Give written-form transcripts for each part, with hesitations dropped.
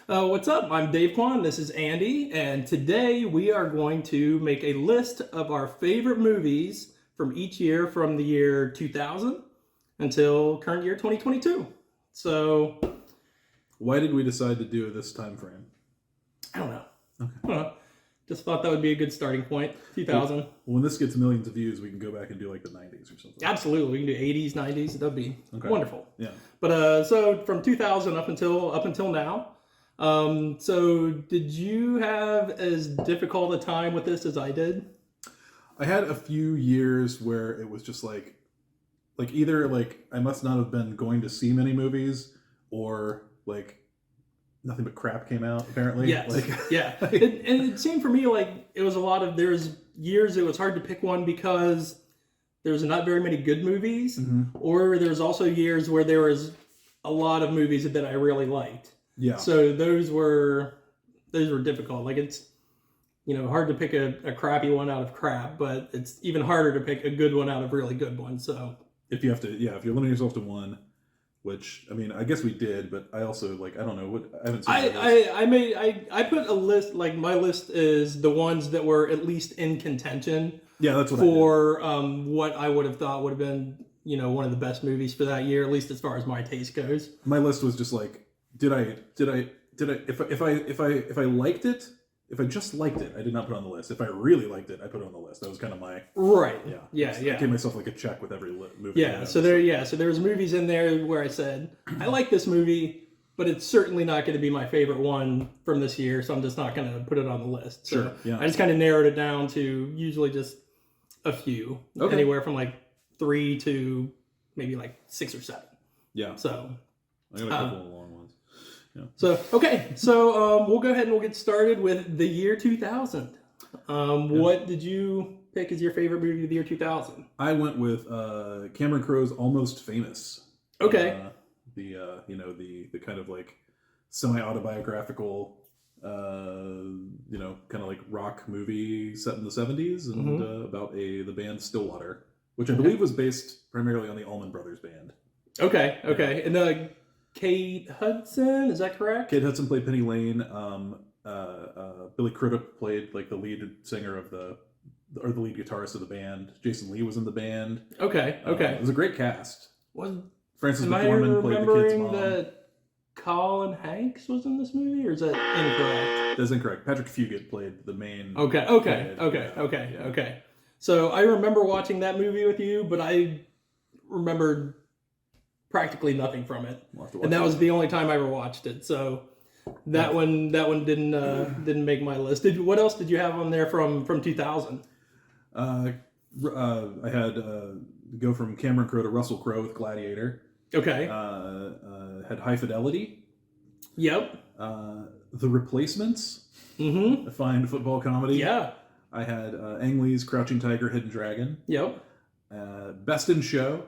What's up? I'm Davekwon. This is Andy, and today we are going to make a list of our favorite movies from each year from the year 2000 until current year 2022. So, Why did we decide to do this time frame? I don't know. Okay. Just thought that would be a good starting point. 2000. Well, when this gets millions of views, we can go back and do like the 90s or something. Absolutely. We can do 80s, 90s. That'd be wonderful. Yeah. But so from 2000 up until now. So did you have as difficult a time with this as I did? I had a few years where it was just like either like I must not have been going to see many movies, or like nothing but crap came out apparently. Yes. Yeah. And it seemed for me like it was there's years it was hard to pick one because there's not very many good movies, or there's also years where there was a lot of movies that I really liked. Yeah. So those were difficult. Like it's hard to pick a crappy one out of crap, but it's even harder to pick a good one out of really good ones. So if you're limiting yourself to one, which I mean, I guess we did, but I also I don't know what I haven't seen. I put a list. Like my list is the ones that were at least in contention. Yeah, that's what for what I would have thought would have been one of the best movies for that year, at least as far as my taste goes. My list was just like, if I liked it, if I just liked it, I did not put it on the list. If I really liked it, I put it on the list. That was kind of my right. Yeah. I gave myself like a check with every movie. Yeah. So there was movies in there where I said I like this movie, but it's certainly not going to be my favorite one from this year. So I'm just not going to put it on the list. So sure. Yeah. I just kind of narrowed it down to usually just a few, anywhere from like 3 to maybe like 6 or 7. Yeah. So I got a couple of long ones. Yeah. So we'll go ahead and we'll get started with the year 2000. What did you pick as your favorite movie of the year 2000? I went with Cameron Crowe's Almost Famous. Okay. The kind of like semi-autobiographical, kind of like rock movie set in the 70s and about the band Stillwater, which I believe was based primarily on the Allman Brothers Band. Okay. And Kate Hudson, is that correct? Kate Hudson played Penny Lane. Billy Crudup played like the lead singer of the lead guitarist of the band. Jason Lee was in the band. Okay. It was a great cast. Frances Am McDormand played the kid's mom. That Colin Hanks was in this movie, or is that incorrect? That's incorrect. Patrick Fugit played the main. Okay. So I remember watching that movie with you, but I remembered practically nothing from it, and that was the only time I ever watched it. So that one didn't make my list. What else did you have on there from 2000? I had go from Cameron Crowe to Russell Crowe with Gladiator. Okay. Had High Fidelity. Yep. The Replacements. A fine football comedy. Yeah. I had Ang Lee's Crouching Tiger, Hidden Dragon. Yep. Best in Show.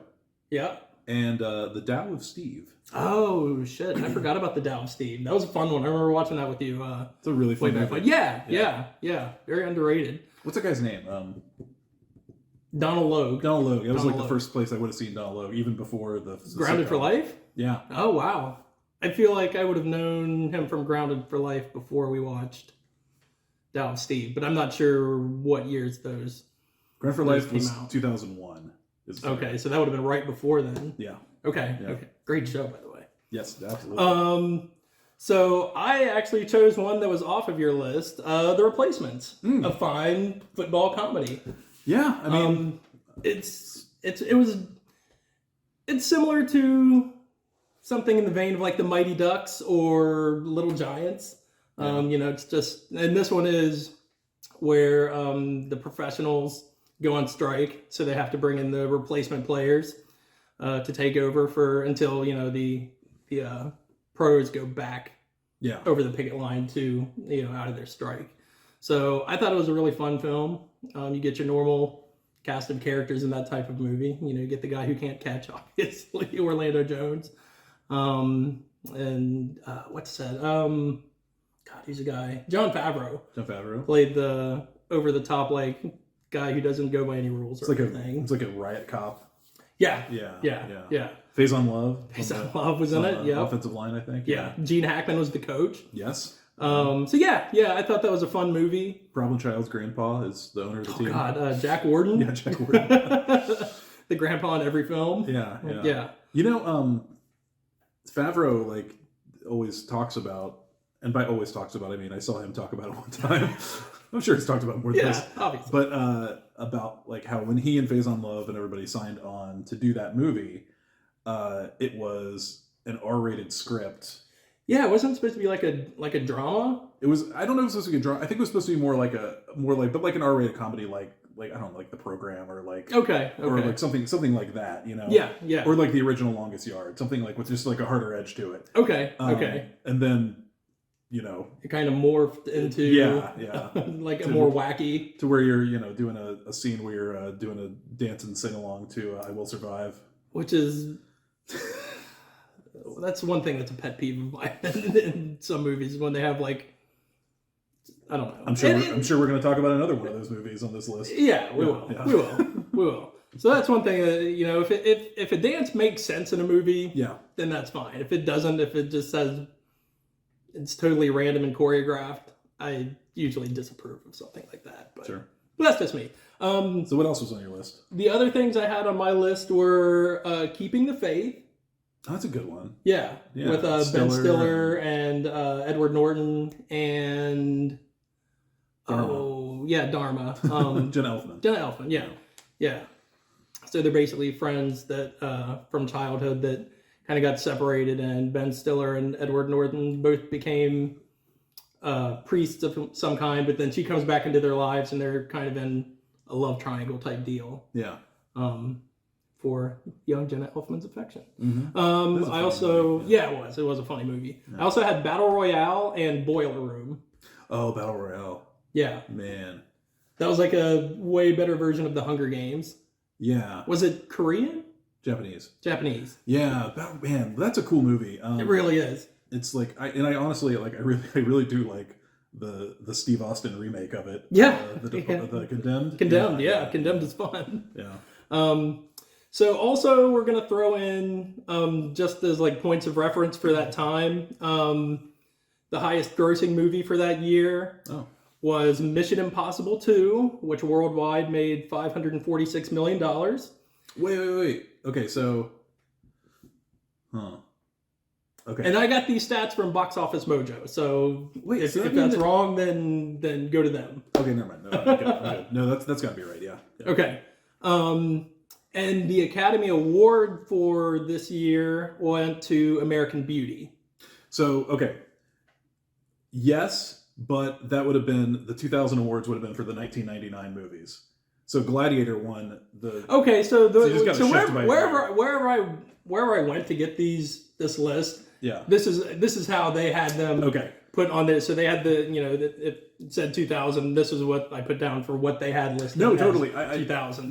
Yep. And The Tao of Steve. Oh shit! I forgot about The Tao of Steve. That was a fun one. I remember watching that with you. It's a really fun movie. Yeah. Very underrated. What's that guy's name? Donald Logue. Donald Logue. That was like the first place I would have seen Donald Logue, even before the Grounded sitcom. for Life? Yeah. Oh, wow. I feel like I would have known him from Grounded for Life before we watched Tao of Steve, but I'm not sure what years those. Grounded for Life was 2001. Okay, so that would have been right before then. Yeah. Okay. Great show, by the way. Yes, absolutely. So I actually chose one that was off of your list, The Replacements, a fine football comedy. Yeah, I mean, it's similar to something in the vein of like the Mighty Ducks or Little Giants. It's just, and this one is where the professionals go on strike, so they have to bring in the replacement players to take over until the pros go back over the picket line to out of their strike. So I thought it was a really fun film. You get your normal cast of characters in that type of movie. You get the guy who can't catch, obviously, Orlando Jones. And what's that? God, who's a guy? Jon Favreau. Played the over-the-top, like, guy who doesn't go by any rules or anything. It's like a riot cop. Yeah. Yeah. Yeah. Phase on Love. Phase on Love was in it. Yeah. Offensive line, I think. Yeah. Gene Hackman was the coach. Yes. So yeah, I thought that was a fun movie. Problem Child's grandpa is the owner of the team. God, Jack Warden. Yeah, Jack Warden. The grandpa in every film. Yeah. You know, Favreau like always talks about, and by always talks about, I mean I saw him talk about it one time. I'm sure he's talked about it more than this. Obviously. But about like how when he and Phase on Love and everybody signed on to do that movie, it was an R-rated script. Yeah, it wasn't supposed to be like a drama. It was. I don't know if it was supposed to be a drama. I think it was supposed to be more like but like an R-rated comedy, like I don't know, like The Program or like or like something like that, you know. Yeah. Or like the original Longest Yard, something like with just like a harder edge to it. Okay. And then, you know, it kind of morphed into like a more wacky, to where you're doing a scene where you're doing a dance and sing along to I Will Survive, which is. That's one thing that's a pet peeve of mine in some movies when they have like, I don't know. I'm sure we're going to talk about another one of those movies on this list. Yeah, we will. So that's one thing. If a dance makes sense in a movie, then that's fine. If it doesn't, if it just says it's totally random and choreographed, I usually disapprove of something like that. But, sure. But that's just me. So what else was on your list? The other things I had on my list were Keeping the Faith. Oh, that's a good one. Yeah. With Ben Stiller and Edward Norton and Dharma. Dharma. Jenna Elfman. Jenna Elfman, yeah. So they're basically friends that from childhood that kind of got separated, and Ben Stiller and Edward Norton both became priests of some kind, but then she comes back into their lives and they're kind of in a love triangle type deal. Yeah. For young Jenna Elfman's affection. Mm-hmm. I also, movie, it was a funny movie. Yeah. I also had Battle Royale and Boiler Room. Oh, Battle Royale. Yeah. Man. That was like a way better version of the Hunger Games. Yeah. Was it Korean? Japanese. Yeah. Man, that's a cool movie. It really is. It's like, I honestly, like, I really do like the Steve Austin remake of it. Yeah. The Condemned. Condemned, yeah. Condemned is fun. Yeah. So also we're going to throw in, just as like points of reference for that time, the highest grossing movie for that year was Mission Impossible 2, which worldwide made $546 million. Wait. Okay, so... Okay. And I got these stats from Box Office Mojo, so if that's wrong, then go to them. Okay, never mind. No, I'm good. No, that's got to be right, yeah. Okay. And the Academy Award for this year went to American Beauty. So, okay. Yes, but that would have been, the 2000 awards would have been for the 1999 movies. So Gladiator won the... Okay, so wherever I went to get this list, this is how they had them put on there. So they had it said 2000. This is what I put down for what they had listed. No, totally. 2000.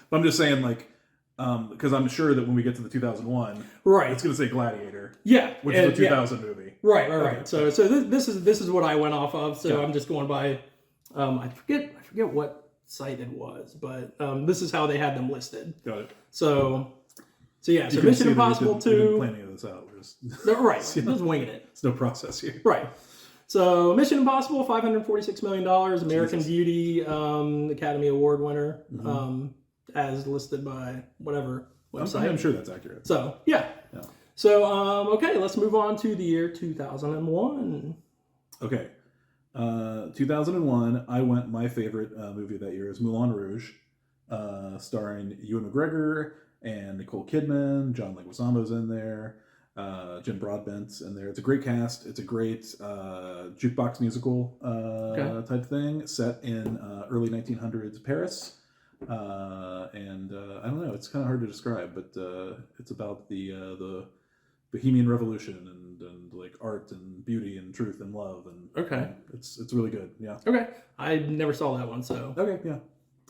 But I'm just saying, like, because I'm sure that when we get to the 2001, it's going to say Gladiator. Yeah, which is a 2000 movie. Right. Okay. So this is what I went off of. So I'm just going by. I forget what site it was, but this is how they had them listed. Got it. So Mission Impossible 2. Planning this out. Just winging it. It's no process here. Right. So Mission Impossible, $546 million. American Beauty, Academy Award winner, as listed by whatever website. I'm sure that's accurate. So yeah. So okay, let's move on to the year 2001. Okay. 2001, I went, my favorite movie that year is Moulin Rouge, starring Ewan McGregor and Nicole Kidman. John Leguizamo's in there. Jim Broadbent's in there. It's a great cast. It's a great jukebox musical type thing set in early 1900s Paris. And I don't know, it's kind of hard to describe, but it's about the Bohemian Revolution and like art and beauty and truth and love, and it's really good. Yeah. Okay. I never saw that one, so. Okay. Yeah.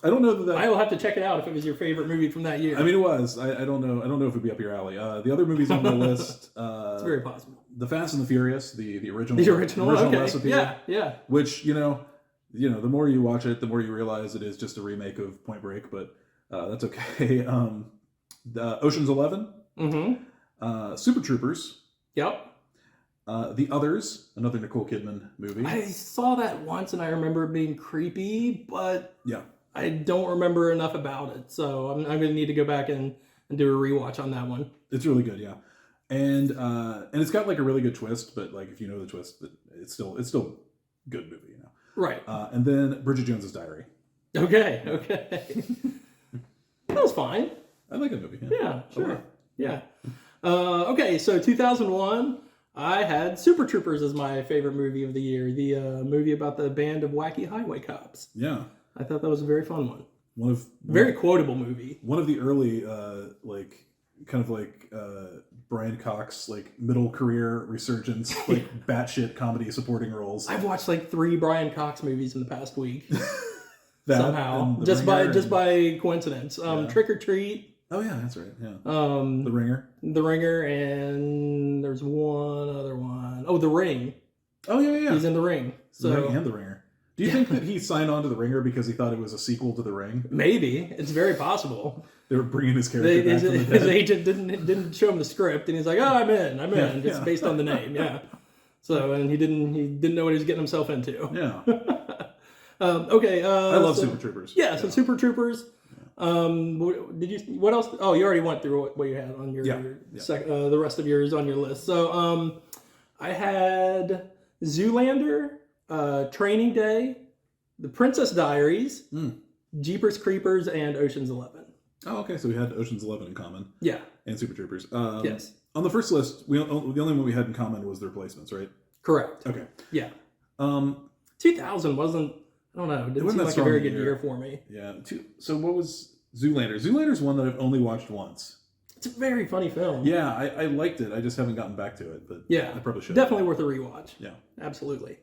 I don't know that. I will have to check it out if it was your favorite movie from that year. I mean, it was. I don't know. I don't know if it'd be up your alley. The other movies on the list. It's very possible. The Fast and the Furious, the original. The original recipe. Yeah. Which the more you watch it, the more you realize it is just a remake of Point Break, but that's okay. Ocean's 11, Super Troopers, Yep. The Others, another Nicole Kidman movie. I saw that once and I remember it being creepy, but Yeah. I don't remember enough about it. So I'm going to need to go back and do a rewatch on that one. It's really good, yeah. And it's got like a really good twist, but like if you know the twist, it's still good movie, you know. Right. And then Bridget Jones's Diary. Okay. That was fine. I like that movie. Yeah, sure. Yeah. Okay, so 2001, I had Super Troopers as my favorite movie of the year. The movie about the band of wacky highway cops. Yeah. I thought that was a very fun one. Very quotable movie. One of the early Brian Cox middle career resurgence, batshit comedy supporting roles. I've watched 3 Brian Cox movies in the past week. That somehow, just by coincidence. Trick or Treat. Oh yeah, that's right. Yeah. The Ringer, and there's one other one. Oh, The Ring. Oh yeah. He's in The Ring. So The Ring and The Ringer. Do you think that he signed on to The Ringer because he thought it was a sequel to The Ring? Maybe. It's very possible. They were bringing his character back from the dead. His agent didn't show him the script, and he's like, "Oh, I'm in. It's based on the name." Yeah. So, and he didn't know what he was getting himself into. Yeah. Okay. I love Super Troopers. Yeah. So Super Troopers. What else? Oh, you already went through what you had on the rest of yours on your list. So, I had Zoolander, Training Day, The Princess Diaries, Jeepers Creepers, and Ocean's 11. Oh, okay. So we had Ocean's 11 in common. Yeah. And Super Troopers. Yes. On the first list, the only one we had in common was The Replacements, right? Correct. Okay. Yeah. 2000 wasn't. I don't know. It didn't seem like a very good year for me. Yeah. So what was Zoolander? Zoolander's one that I've only watched once. It's a very funny film. Yeah, I liked it. I just haven't gotten back to it, but I probably should. Definitely worth a rewatch. Yeah. Absolutely.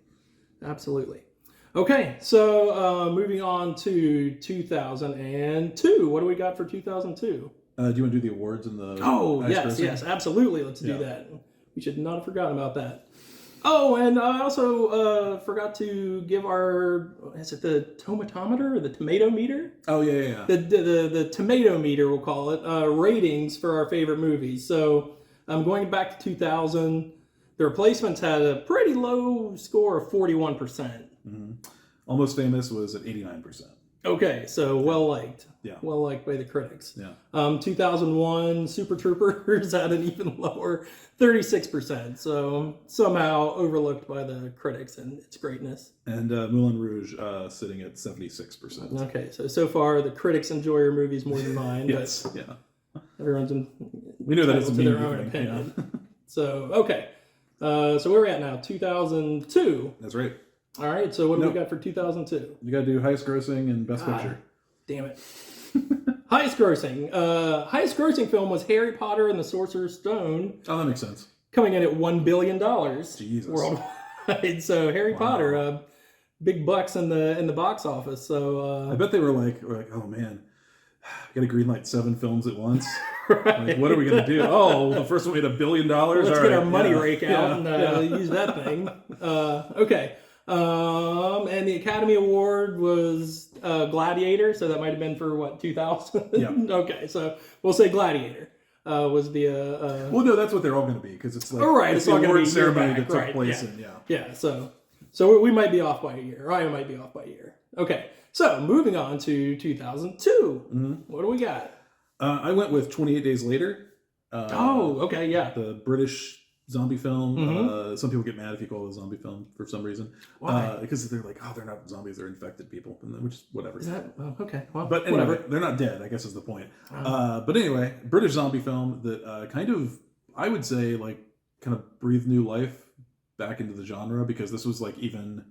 Okay, so moving on to 2002. What do we got for 2002? Do you want to do the awards and the? Oh, yes, absolutely. Let's do that. We should not have forgotten about that. Oh, and I also forgot to give is it the tomatometer or the tomato meter? Oh, yeah. The tomato meter, we'll call it, ratings for our favorite movies. So I'm going back to 2000. The Replacements had a pretty low score of 41%. Mm-hmm. Almost Famous was at 89%. Okay, so well liked. Yeah. Well liked by the critics. Yeah. 2001, Super Troopers had an even lower 36%. So somehow overlooked by the critics and its greatness. And Moulin Rouge sitting at 76%. Okay, so far the critics enjoy your movies more than mine. Yes, but everyone's we know that it's to their own opinion. Yeah. So, okay. So where are we at now? 2002. That's right. All right, so what do we got for 2002? You got to do highest grossing and best picture. Damn it. Highest grossing film was Harry Potter and the Sorcerer's Stone. Oh, that makes sense. Coming in at $1 billion Jesus. worldwide. So Harry Potter, big bucks in the box office. So I bet they were like, oh man, got to greenlight 7 films at once. Right. Like, what are we gonna do? Oh, the first one made $1 billion. Let's get our money rake out and use that thing. Okay. And the Academy Award was Gladiator, so that might have been for 2000? Yeah. Okay, so we'll say Gladiator was the... well, no, that's what they're all going to be, because it's like it's the all award be ceremony back, that took place in, Yeah, so we might be off by a year, or I might be off by a year. Okay, so moving on to 2002. Mm-hmm. What do we got? I went with 28 Days Later. Okay, yeah. The British zombie film. Mm-hmm. Some people get mad if you call it a zombie film for some reason. Why? Because they're like, oh, they're not zombies, they're infected people, which is whatever. Is that okay? Well, but anyway, whatever. They're not dead, I guess is the point. But anyway, British zombie film that kind of, I would say, kind of breathed new life back into the genre, because this was even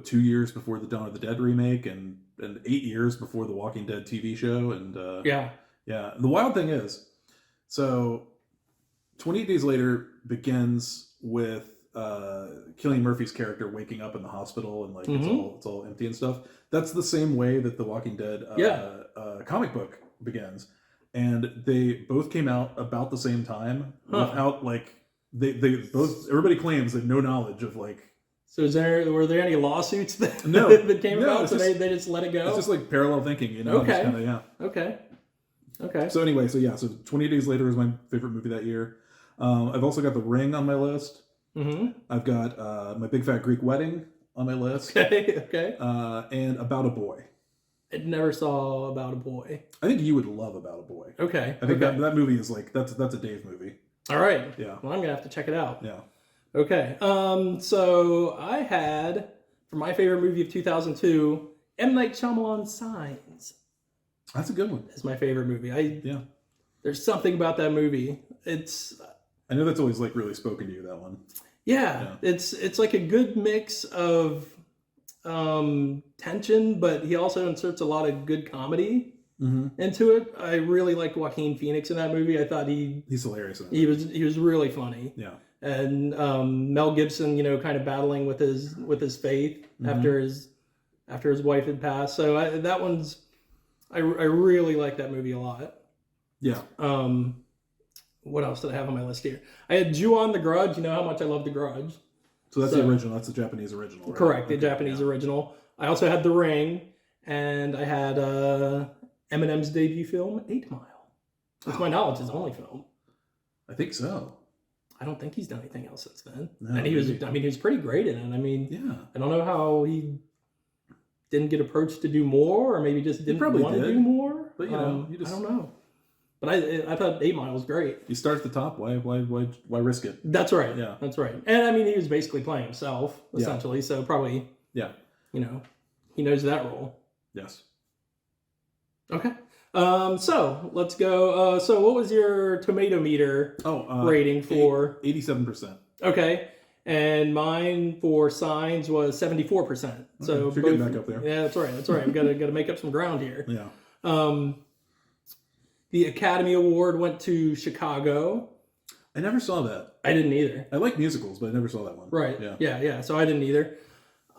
2 years before the Dawn of the Dead remake and 8 years before the Walking Dead TV show. And yeah. The wild thing is, so 28 Days Later begins with Cillian Murphy's character waking up in the hospital and it's all empty and stuff. That's the same way that the Walking Dead comic book begins, and they both came out about the same time without they both, everybody claims they have no knowledge of So were there any lawsuits that came about? So they just let it go. It's just parallel thinking, Okay. Just Okay. Okay. So anyway, so 28 Days Later is my favorite movie that year. I've also got The Ring on my list. Mm-hmm. I've got My Big Fat Greek Wedding on my list. Okay. And About a Boy. I never saw About a Boy. I think you would love About a Boy. Okay. I think that movie is like that's a Dave movie. All right. Yeah. Well, I'm gonna have to check it out. Yeah. Okay. So I had for my favorite movie of 2002, M. Night Shyamalan's Signs. That's a good one. It's my favorite movie. Yeah. There's something about that movie. I know that's always like really spoken to you, that one. Yeah. It's like a good mix of tension, but he also inserts a lot of good comedy into it. I really liked Joaquin Phoenix in that movie. I thought he's hilarious in that he was really funny. Yeah. And Mel Gibson, kind of battling with his faith after his wife had passed. So I really like that movie a lot. Yeah. What else did I have on my list here? I had Ju-on The Grudge. You know how much I love The Grudge. So that's the original. That's the Japanese original, right? Correct, the Japanese original. I also had The Ring, and I had Eminem's debut film, 8 Mile. To my knowledge, his only film. I think so. I don't think he's done anything else since then. No, and he was pretty great in it. I mean, yeah. I don't know how he didn't get approached to do more, or maybe just didn't want to do more. But I don't know. But I thought 8 Mile was great. You start at the top. Why risk it? That's right. Yeah, that's right. And I mean, he was basically playing himself essentially. So probably. Yeah. He knows that role. Yes. Okay. So let's go. So what was your tomato meter rating for? 87%. Okay. And mine for Signs was 74%. So you're getting back up there. Yeah, that's right. That's right. We got to make up some ground here. Yeah. The Academy Award went to Chicago. I never saw that. I didn't either. I like musicals, but I never saw that one. Right. Yeah. So I didn't either.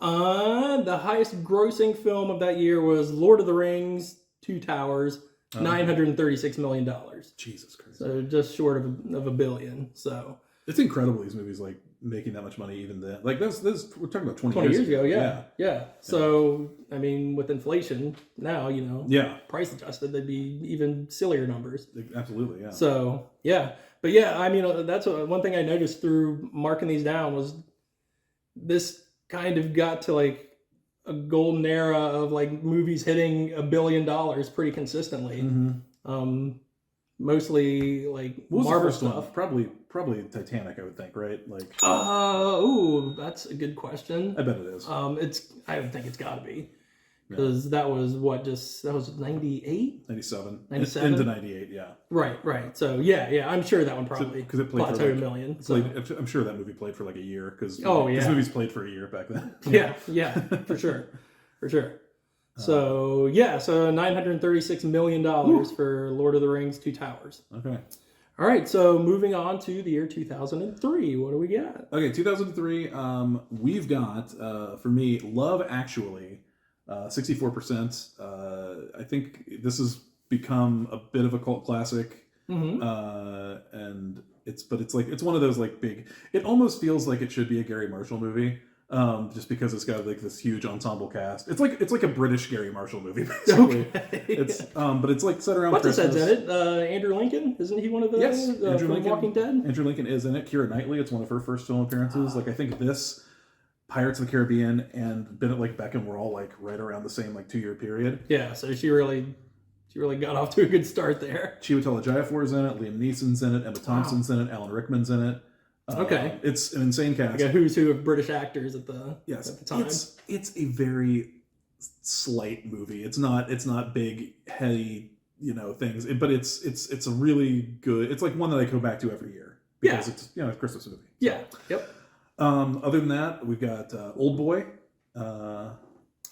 The highest grossing film of that year was Lord of the Rings, Two Towers, $936 million. Jesus Christ. So just short of $1 billion. So it's incredible these movies like making that much money even then. Like this we're talking about 20 years ago. Yeah. So I mean, with inflation now, price adjusted, they'd be even sillier numbers. Absolutely, yeah. So yeah, but yeah, I mean, that's one thing I noticed through marking these down was this kind of got to like a golden era of like movies hitting $1 billion pretty consistently. Mostly like Marvel stuff. Probably Titanic, I would think, right? Like that's a good question. I bet it is. I would think it's got to be because that was 98, 97 into 98, yeah. Right. So yeah, I'm sure that one probably because it played for $1 million. I'm sure that movie played for like a year because this movie's played for a year back then. yeah, for sure. So so $936 million for Lord of the Rings, Two Towers. Okay. All right, so moving on to the year 2003. What do we got? Okay, 2003. We've got for me, Love Actually, 64%. I think this has become a bit of a cult classic, and it's one of those like big. It almost feels like it should be a Gary Marshall movie. Just because it's got like this huge ensemble cast. It's like a British Gary Marshall movie, basically. It's but it's like set around Christmas. What's in it? Andrew Lincoln? Isn't he one of the Andrew Lincoln, Walking Dead? Andrew Lincoln is in it. Keira Knightley, it's one of her first film appearances. Like I think this, Pirates of the Caribbean, and Bennett Beckham were all like right around the same like 2-year period. Yeah, so she really got off to a good start there. Chiwetel Ejiofor's in it. Liam Neeson's in it. Emma Thompson's in it. Alan Rickman's in it. Okay, it's an insane cast. Like a who's who of British actors at the time. It's a very slight movie. It's not big, heady, things. But it's a really good. It's like one that I go back to every year because it's a Christmas movie. So. Yeah. Yep. Other than that, we've got Old Boy. I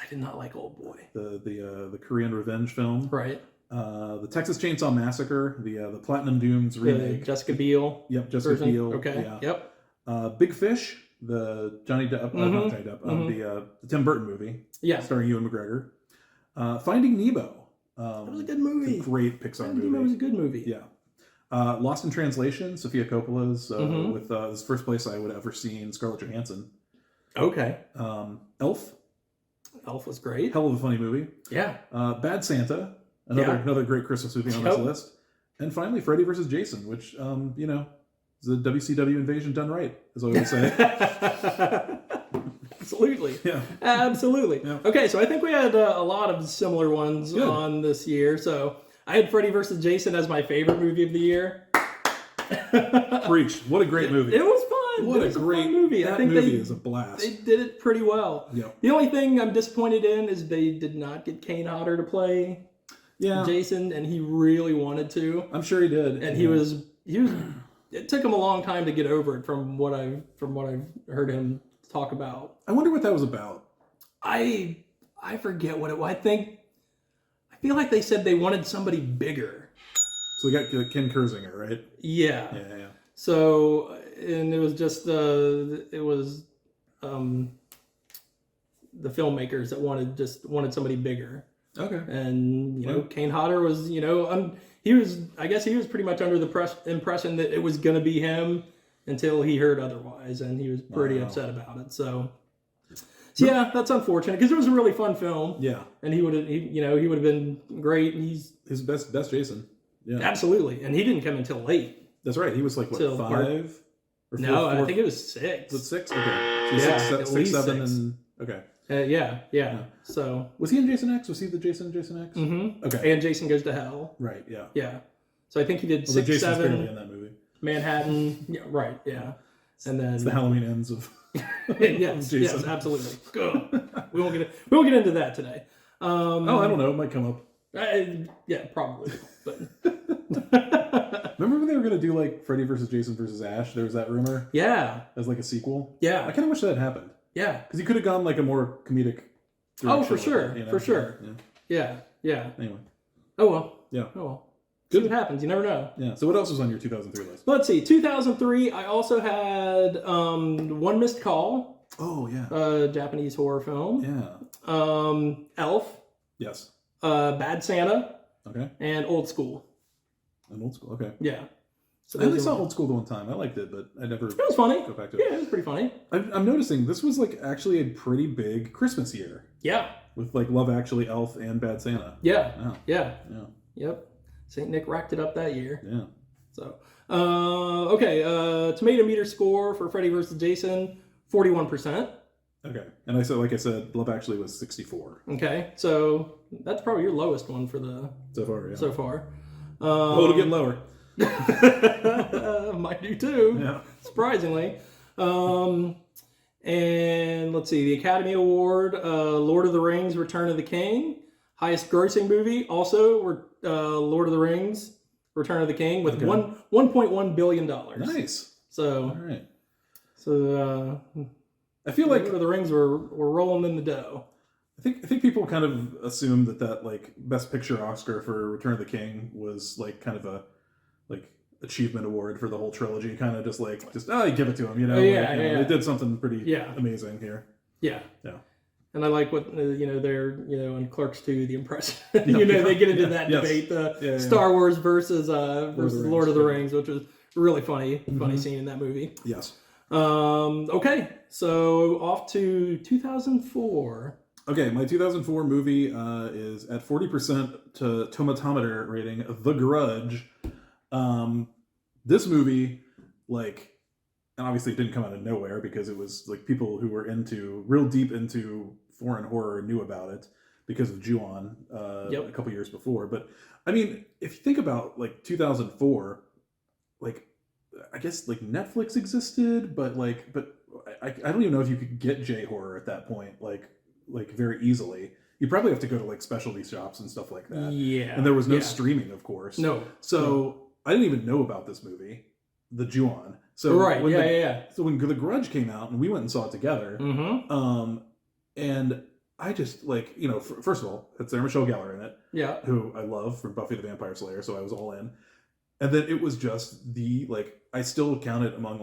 did not like Old Boy. The Korean revenge film. Right. The Texas Chainsaw Massacre, the Platinum Dunes remake. Jessica Biel. Yep, Jessica Biel. Okay. Yeah. Yep. Big Fish, the Johnny Depp, not Johnny Depp, the Tim Burton movie. Yeah. Starring Ewan McGregor. Finding Nemo. That was a good movie. A great Pixar movie. Nemo was a good movie. Yeah. Lost in Translation, Sofia Coppola's with this first place I would have ever seen Scarlett Johansson. Okay. Elf. Elf was great. Hell of a funny movie. Yeah. Bad Santa. Another great Christmas movie on this list. And finally, Freddy vs. Jason, which, you know, is a WCW invasion done right, as I always say. Absolutely. Yeah. Absolutely. Yeah. Okay, so I think we had a lot of similar ones on this year. So I had Freddy vs. Jason as my favorite movie of the year. Preach. What a great movie. It was fun. What a great movie. That I think movie is a blast. They did it pretty well. Yep. The only thing I'm disappointed in is they did not get Kane Hodder to play Jason, and he really wanted to. I'm sure he did. And he was. It took him a long time to get over it from what I've heard him talk about. I wonder what that was about. I forget what it was. I feel like they said they wanted somebody bigger. So they got Ken Kersinger, right? Yeah. Yeah. So, and it was just the filmmakers that wanted somebody bigger. Okay. And you know, Kane Hodder was, I guess he was pretty much under the impression that it was going to be him until he heard otherwise, and he was pretty upset about it. So yeah, that's unfortunate because it was a really fun film. Yeah. And he would have been great. And he's his best Jason. Yeah. Absolutely. And he didn't come until late. That's right. He was like, what, 5? Or 4, no, 4? I think it was 6. Was it 6? Okay. So 6, 7, and... Okay. Yeah. So... Was he in Jason X? Was he the Jason X? Mm-hmm. Okay. And Jason Goes to Hell. Right, yeah. Yeah. So I think he did 6, Jason's 7... barely in that movie. Manhattan. Yeah, right, yeah. And then... It's the Halloween ends of... yes, absolutely. We won't get into that today. I don't know. It might come up. Yeah, probably. But remember when they were going to do like Freddy vs. Jason vs. Ash? There was that rumor. Yeah. As like a sequel. Yeah. I kind of wish that had happened. Yeah. Because he could have gone like a more comedic direction. Oh, for sure. Like that, For sure. Yeah. Anyway. Oh well. Yeah. Oh well. See what happens. You never know. Yeah. So what else was on your 2003 list? Let's see. 2003. I also had One Missed Call. Oh yeah. Japanese horror film. Yeah. Elf. Yes. Bad Santa. Okay. And Old School. And Old School. Okay. Yeah. So I only saw Old School the one time. I liked it, but I never. It was funny. Go back to it. Yeah, it was pretty funny. I'm noticing this was like actually a pretty big Christmas year. Yeah. With like Love Actually, Elf, and Bad Santa. Yeah. Oh. Yeah. Yeah. Yep. St. Nick racked it up that year. Yeah. So, okay. Tomato meter score for Freddy vs. Jason, 41%. Okay. And I said, Love Actually was 64. Okay. So that's probably your lowest one for the so far. Oh, it'll get lower. Might do too. Yeah. Surprisingly. And let's see, the Academy Award, Lord of the Rings, Return of the King. Highest grossing movie, also Lord of the Rings, Return of the King, with $1.1 billion. Nice. So, all right. So, I feel like Lord of the Rings were rolling in the dough. I think people kind of assume that like Best Picture Oscar for Return of the King was like kind of a like achievement award for the whole trilogy, kind of just give it to him, They did something pretty amazing here. Yeah. And I like what they're in Clerks 2, the impression. They get into that debate, Star Wars versus Lord of the Rings, which was really funny scene in that movie. Yes. Okay, so off to 2004. Okay, my 2004 movie is at 40% to tomatometer rating, The Grudge. This movie, and obviously it didn't come out of nowhere because it was like people who were real deep into foreign horror knew about it because of Ju-on a couple years before. But I mean, if you think about 2004, I guess Netflix existed, but I don't even know if you could get J-horror at that point, very easily. You probably have to go to specialty shops and stuff like that. Yeah. And there was no streaming, of course. No. So I didn't even know about this movie, the Ju-on. So right. So when The Grudge came out and we went and saw it together, and I just first of all, it's Sarah Michelle Gellar in it. Yeah. Who I love from Buffy the Vampire Slayer, so I was all in. And then it was just I still count it among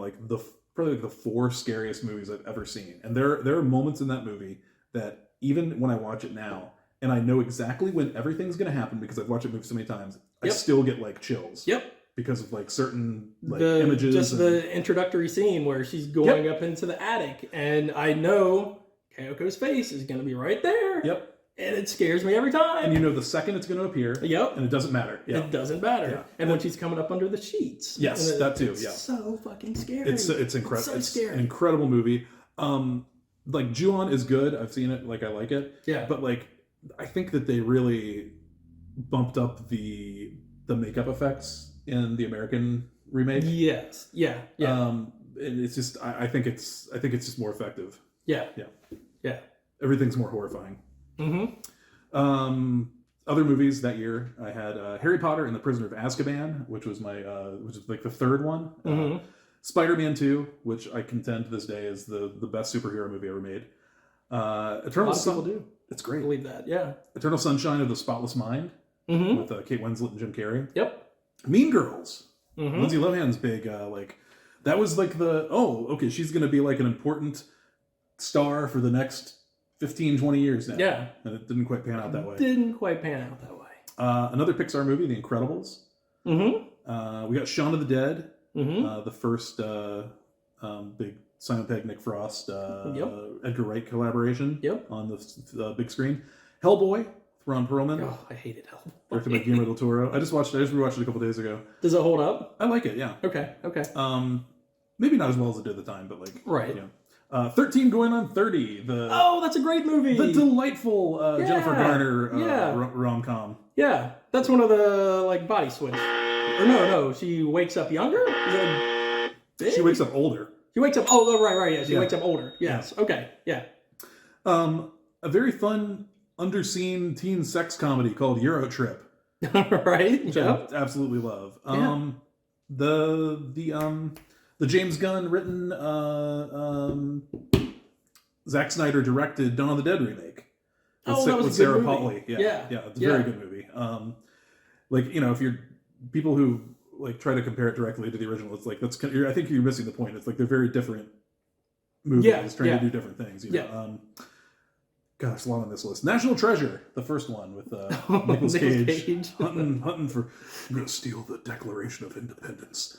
probably the 4 scariest movies I've ever seen. And there are moments in that movie that even when I watch it now, and I know exactly when everything's going to happen because I've watched it move so many times, I still get chills. Yep. Because of certain images. Just the introductory scene where she's going up into the attic, and I know Kayoko's face is going to be right there. Yep. and it scares me every time. And you know the second it's going to appear. Yep. And it doesn't matter. Yeah. It doesn't matter. Yeah. And when she's coming up under the sheets. Yes, that too. It's Yeah. so fucking scary. It's incredible. So it's scary. an incredible movie. Like Ju-on is good. I've seen it. Like I like it. Yeah. But like I think that they really bumped up the makeup effects in the American remake. Yes. Yeah. Yeah. And it's just I think it's just more effective. Yeah. Yeah. Yeah. Everything's more horrifying. Mm-hmm. Other movies that year, I had Harry Potter and the Prisoner of Azkaban, which was like the third one. Mm-hmm. Spider-Man 2, which I contend to this day is the best superhero movie ever made. Eternal people do. It's great. Believe that. Yeah. Eternal Sunshine of the Spotless Mind Mm-hmm. with Kate Winslet and Jim Carrey. Yep. Mean Girls. Mm-hmm. Lindsay Lohan's big that was like she's going to be like an important star for the next 15, 20 years now. Yeah. And it didn't quite pan out that way. Didn't quite pan out that way. Another Pixar movie, The Incredibles. Mm-hmm. We got Shaun of the Dead, Mm-hmm. the first big Simon Pegg, Nick Frost, Yep. Edgar Wright collaboration Yep. on the big screen. Hellboy, Ron Perlman, Oh, I hated Hellboy. directed by Guillermo del Toro. I just rewatched it a couple days ago. Does it hold up? I like it, yeah. Okay. Okay. Maybe not as well as it did at the time, but like Right. yeah. 13 Going on 30, Oh, that's a great movie. the delightful Jennifer Yeah. Garner Yeah. rom-com. Yeah, that's one of the like body switch. Or no, she wakes up younger. Is that big? She wakes up older. She wakes up. Oh, right. Yeah, she Yeah. wakes up older. Yes. Okay. Yeah. A very fun underseen teen sex comedy called Euro Trip, Right. which Yep. I absolutely love. Yeah. The James Gunn written Zack Snyder directed Dawn of the Dead remake That was with a Sarah good movie. Polley. Yeah. It's a very good movie. If you're people who like try to compare it directly to the original, it's like I think you're missing the point. It's like they're very different movies trying to do different things. You know? Gosh, a lot on this list. National Treasure, the first one with Nicolas Cage, hunting for. I'm going to steal the Declaration of Independence.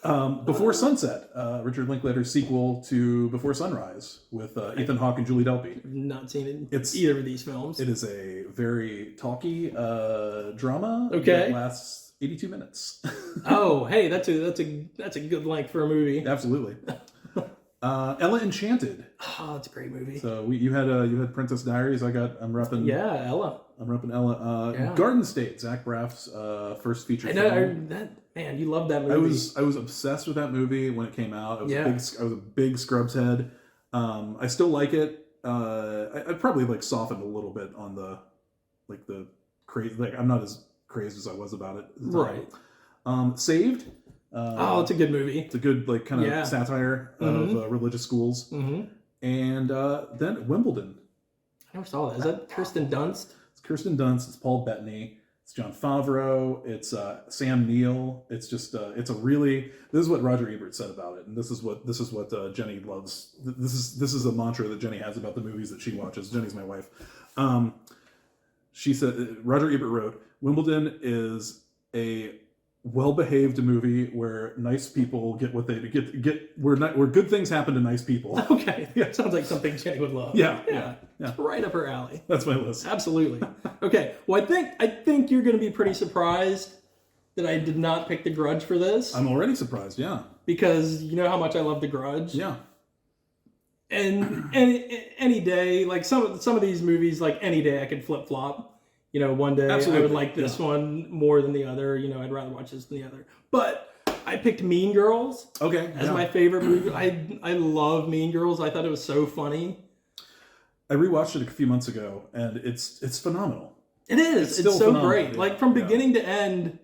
Before Sunset, Richard Linklater's sequel to Before Sunrise with Ethan Hawke and Julie Delpy. Not seen either of these films. It is a very talky drama Okay. that lasts 82 minutes. Oh, hey, that's a good length for a movie. Absolutely. Ella Enchanted. Oh, it's a great movie. So you had Princess Diaries. I'm repping. Yeah, Ella. I'm repping Ella. Yeah. Garden State, Zach Braff's first feature I film. know man, you love that movie. I was obsessed with that movie when it came out. I was Yeah. a big Scrubs head. I still like it. I probably like softened a little bit on the crazy. Like I'm not as crazed as I was about it. At the time. Right. Saved. It's a good movie. It's a good like kind of satire of religious schools. Mm-hmm. And then Wimbledon. I never saw that. Is that Kirsten Dunst? It's Kirsten Dunst. It's Paul Bettany. It's Jon Favreau. It's Sam Neill. It's just it's a really. This is what Roger Ebert said about it, and this is what Jenny loves. This is a mantra that Jenny has about the movies that she watches. Jenny's my wife. She said Roger Ebert wrote, Wimbledon is a well-behaved movie where nice people get what they get where good things happen to nice people. Okay. Yeah. Sounds like something Jenny would love. Yeah. It's right up her alley. That's my list. Absolutely. Okay. Well, I think you're going to be pretty surprised that I did not pick The Grudge for this. I'm already surprised. Yeah. Because you know how much I love The Grudge. Yeah. And any day, like some of these movies, like any day I could flip flop. You know, one day I would like this one more than the other. You know, I'd rather watch this than the other. But I picked Mean Girls as my favorite movie. I love Mean Girls. I thought it was so funny. I rewatched it a few months ago, and it's phenomenal. It is. It's so phenomenal. great. Yeah. Like from beginning to end,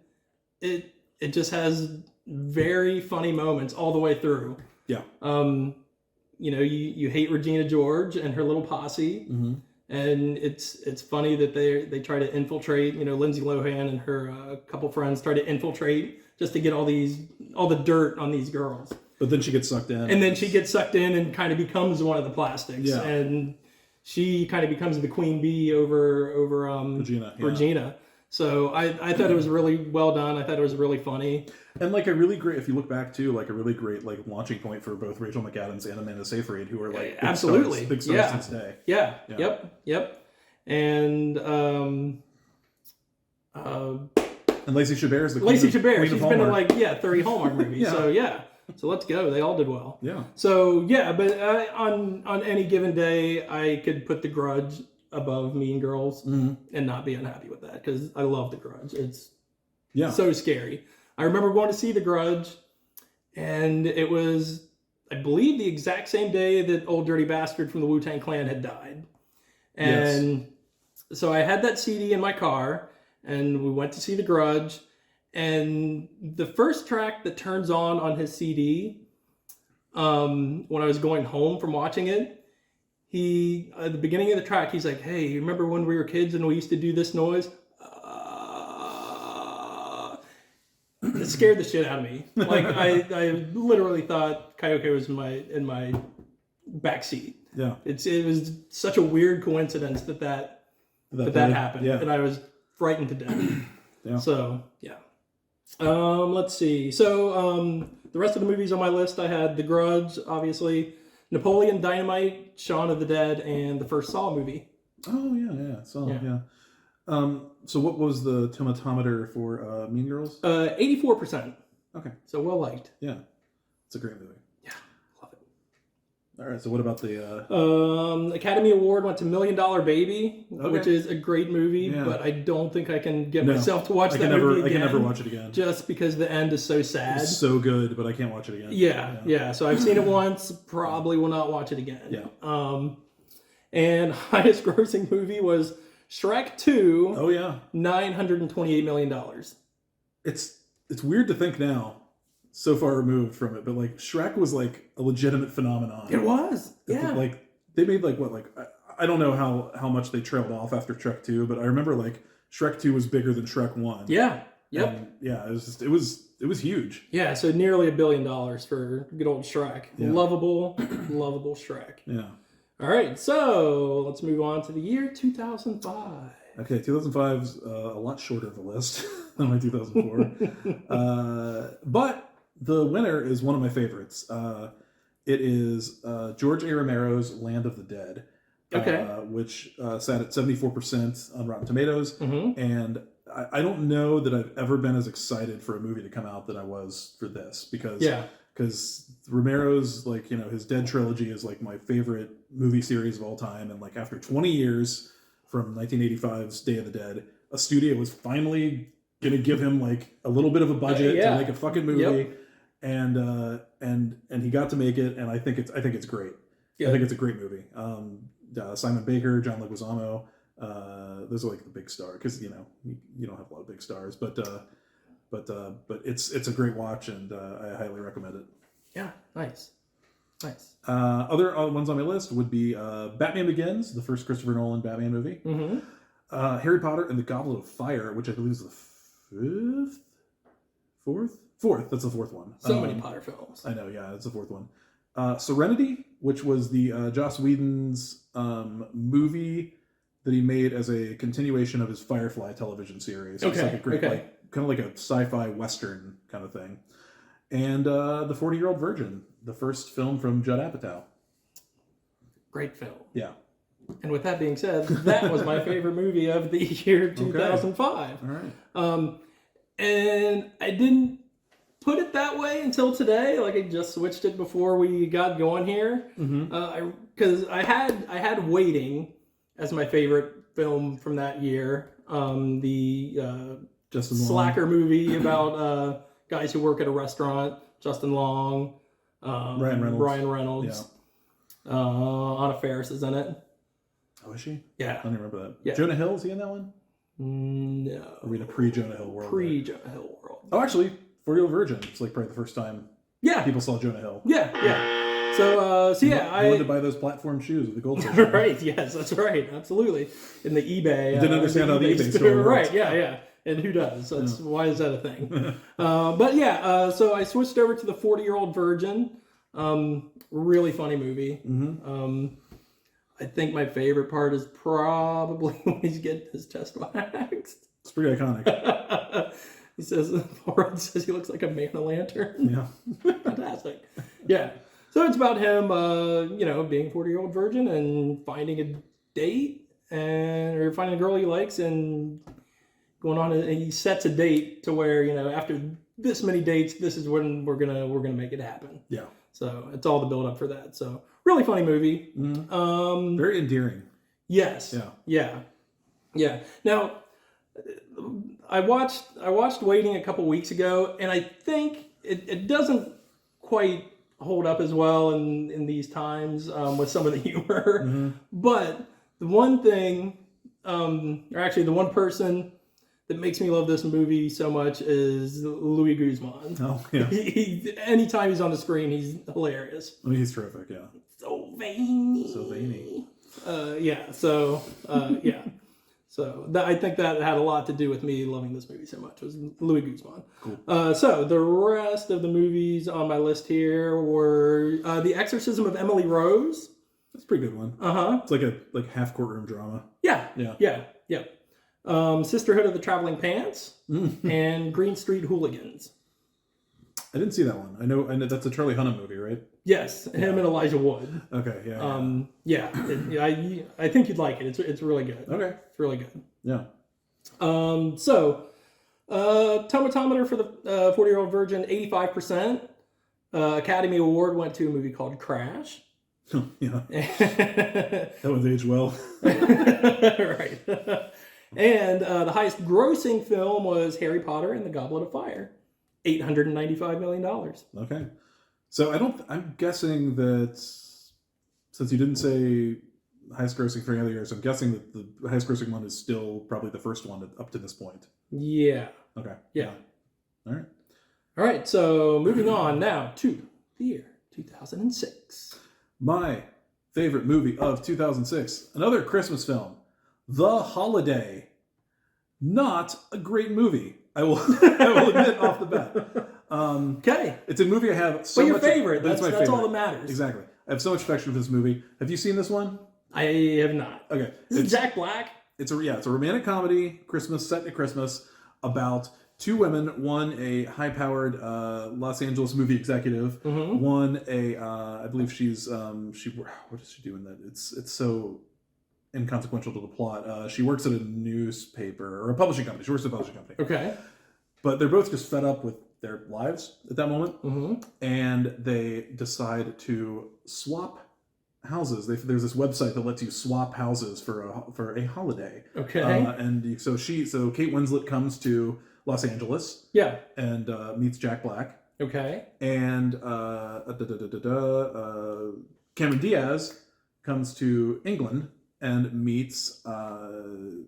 it just has very funny moments all the way through. Yeah. You know, you hate Regina George and her little posse. Mm-hmm. And it's funny that they try to infiltrate, you know, Lindsay Lohan and her couple friends try to infiltrate just to get all the dirt on these girls. But then she gets sucked in. And then she gets sucked in and kind of becomes one of the plastics. Yeah. And she kind of becomes the queen bee over Regina. Yeah. Regina. So I thought it was really well done. I thought it was really funny. And like a really great, if you look back to like a really great like launching point for both Rachel McAdams and Amanda Seyfried, who are like big stars since day. Yeah. Yep. and And Lacey Chabert is the Lacey queen Chabert. of She's been in Hallmark. like 30 Hallmark movies. Yeah. So yeah. So let's go. They all did well. Yeah. So yeah, but on any given day, I could put The Grudge above Mean Girls and not be unhappy with that because I love The Grudge. It's so scary. I remember going to see The Grudge, and it was, I believe, the exact same day that Old Dirty Bastard from the Wu-Tang Clan had died. And so I had that CD in my car, and we went to see The Grudge. And the first track that turns on his CD, when I was going home from watching it, he, at the beginning of the track, he's like, "Hey, you remember when we were kids and we used to do this noise?" It scared the shit out of me. Like I literally thought Coyote was in my back seat. Yeah. It was such a weird coincidence that happened, and I was frightened to death. Yeah. So yeah. Let's see. So the rest of the movies on my list, I had The Grudge, obviously, Napoleon Dynamite, Shaun of the Dead, and the first Saw movie. Oh yeah. Saw. Yeah. So what was the tomatometer for Mean Girls? 84%. Okay. So well liked. Yeah. It's a great movie. Yeah, love it. All right. So what about the? Academy Award went to $1 Million Baby, which is a great movie, but I don't think I can get myself to watch that movie again. I can never watch it again. Just because the end is so sad. It's so good, but I can't watch it again. Yeah. So I've seen it once. Probably will not watch it again. Yeah. And highest grossing movie was Shrek 2. Oh yeah. $928 million. It's weird to think now, so far removed from it, but like Shrek was like a legitimate phenomenon. It was. Yeah. Like they made like I don't know how much they trailed off after Shrek 2, but I remember like Shrek 2 was bigger than Shrek 1. Yeah. Yep. And yeah, it was huge. Yeah, so nearly $1 billion for good old Shrek. Yeah. Lovable Shrek. Yeah. All right, so let's move on to the year 2005. Okay, 2005's a lot shorter of a list than my 2004. But the winner is one of my favorites. It is George A. Romero's Land of the Dead, which sat at 74% on Rotten Tomatoes. Mm-hmm. And I don't know that I've ever been as excited for a movie to come out than I was for this because Romero's, like, you know, his Dead trilogy is like my favorite movie series of all time. And like after 20 years from 1985's Day of the Dead, a studio was finally going to give him like a little bit of a budget to make a fucking movie. Yep. And he got to make it. And I think it's great. Yeah. I think it's a great movie. Simon Baker, John Leguizamo, those are like the big stars, because you know you don't have a lot of big stars, but it's a great watch, and I highly recommend it. Yeah, nice. Other ones on my list would be Batman Begins, the first Christopher Nolan Batman movie, mm-hmm. Harry Potter and the Goblet of Fire, which I believe is the fourth. That's the fourth one. So many Potter films. I know, yeah, it's the fourth one. Serenity, which was the Joss Whedon's movie that he made as a continuation of his Firefly television series. It's like a great, kind of like a sci-fi western kind of thing. And The 40-Year-Old Virgin, the first film from Judd Apatow. Great film. Yeah. And with that being said, that was my favorite movie of the year 2005. All right. And I didn't put it that way until today. Like, I just switched it before we got going here. Because I had Waiting as my favorite film from that year. The Justin Slacker movie about guys who work at a restaurant. Justin Long, Ryan Reynolds. Yeah. Anna Faris is in it. Oh, is she? Yeah. I don't remember that. Yeah. Jonah Hill, is he in that one? No. Are we in a pre-Jonah Hill world? Pre-Jonah Hill world. Oh, actually, 40-Year-Old Virgin. It's like probably the first time people saw Jonah Hill. Yeah. So yeah, I wanted to buy those platform shoes with the goldfish. Right, yes, that's right, absolutely. In the eBay. Didn't understand how the eBay store works. Right, yeah. And who does? That's why is that a thing? But yeah, so I switched over to the 40-Year-Old Virgin. Really funny movie. Mm-hmm. I think my favorite part is probably when he's getting his chest waxed. It's pretty iconic. He says he looks like a man-o'-lantern. Yeah. Fantastic. Yeah. So it's about him, being a 40-year-old virgin and finding a date or finding a girl he likes and going on. And he sets a date to where, you know, after this many dates, this is when we're gonna make it happen. Yeah. So it's all the build up for that. So really funny movie. Very endearing. Yes. Yeah. Now, I watched Waiting a couple weeks ago, and I think it doesn't quite hold up as well in these times with some of the humor. But the one thing, or actually the one person that makes me love this movie so much is Louis Guzman. Oh, yeah. Anytime he's on the screen, he's hilarious. I mean, he's terrific, yeah. So veiny. Yeah. So I think that had a lot to do with me loving this movie so much, was Louis Guzman. Cool. So the rest of the movies on my list here were The Exorcism of Emily Rose. That's a pretty good one. It's like a half courtroom drama. Yeah. Sisterhood of the Traveling Pants Mm. and Green Street Hooligans. I didn't see that one. I know that's a Charlie Hunnam movie, right? Yes, him and Elijah Wood. Okay, yeah. I think you'd like it. It's really good. Okay. It's really good. Yeah. Tomatometer for the 40-Year-Old Virgin, 85%. Academy Award went to a movie called Crash. Yeah. That one's aged well. Right. And the highest grossing film was Harry Potter and the Goblet of Fire. $895 million. Okay. So I'm guessing that since you didn't say highest grossing for any other years, I'm guessing that the highest grossing one is still probably the first one up to this point. Yeah. Okay. Yeah. All right. All right. So moving on now to the year 2006. My favorite movie of 2006, another Christmas film, The Holiday. Not a great movie. I will admit off the bat. Okay. It's a movie I have so but your much. favorite. But it's my that's favorite. all that matters. Exactly. I have so much affection for this movie. Have you seen this one? I have not. Okay. This is Jack Black. It's a romantic comedy, Christmas, set at Christmas, about two women, one a high-powered Los Angeles movie executive, one I believe she's what does she do in that? It's so inconsequential to the plot. She works at a newspaper or a publishing company. She works at a publishing company. Okay. But they're both just fed up with their lives at that moment, and they decide to swap houses. There's this website that lets you swap houses for a holiday. Okay. So Kate Winslet comes to Los Angeles. Yeah. And meets Jack Black. Okay. And Cameron Diaz comes to England and meets who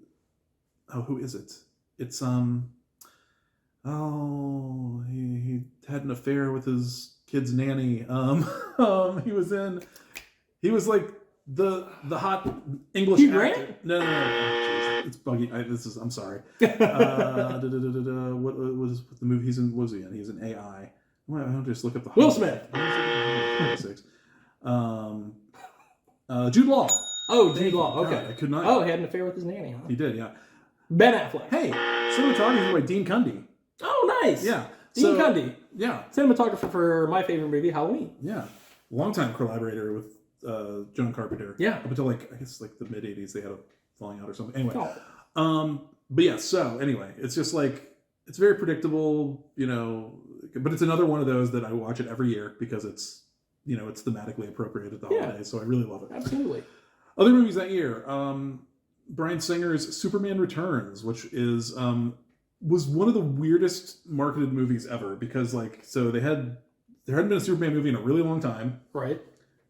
is it? It's he had an affair with his kid's nanny. He was like the hot English Hugh actor. Grant? No. Jeez, it's buggy. I'm sorry. What was the movie he's in? What was he in? He's an AI. Why don't I just look up the Will Smith. Jude Law. Oh, Jude Law. Okay. God, I could not. Oh, he had an affair with his nanny, huh? He did, yeah. Ben Affleck. Hey, cinematography by Dean Cundy. Oh, nice. Yeah. Dean Cundy. Yeah. Cinematographer for my favorite movie, Halloween. Yeah. Longtime collaborator with John Carpenter. Yeah. Up until I guess the mid 80s they had a falling out or something. Anyway. Oh. But yeah, so anyway, it's just it's very predictable, but it's another one of those that I watch it every year because it's it's thematically appropriate at the holidays, so I really love it. Absolutely. Other movies that year, Bryan Singer's Superman Returns, which is was one of the weirdest marketed movies ever because there hadn't been a Superman movie in a really long time. Right.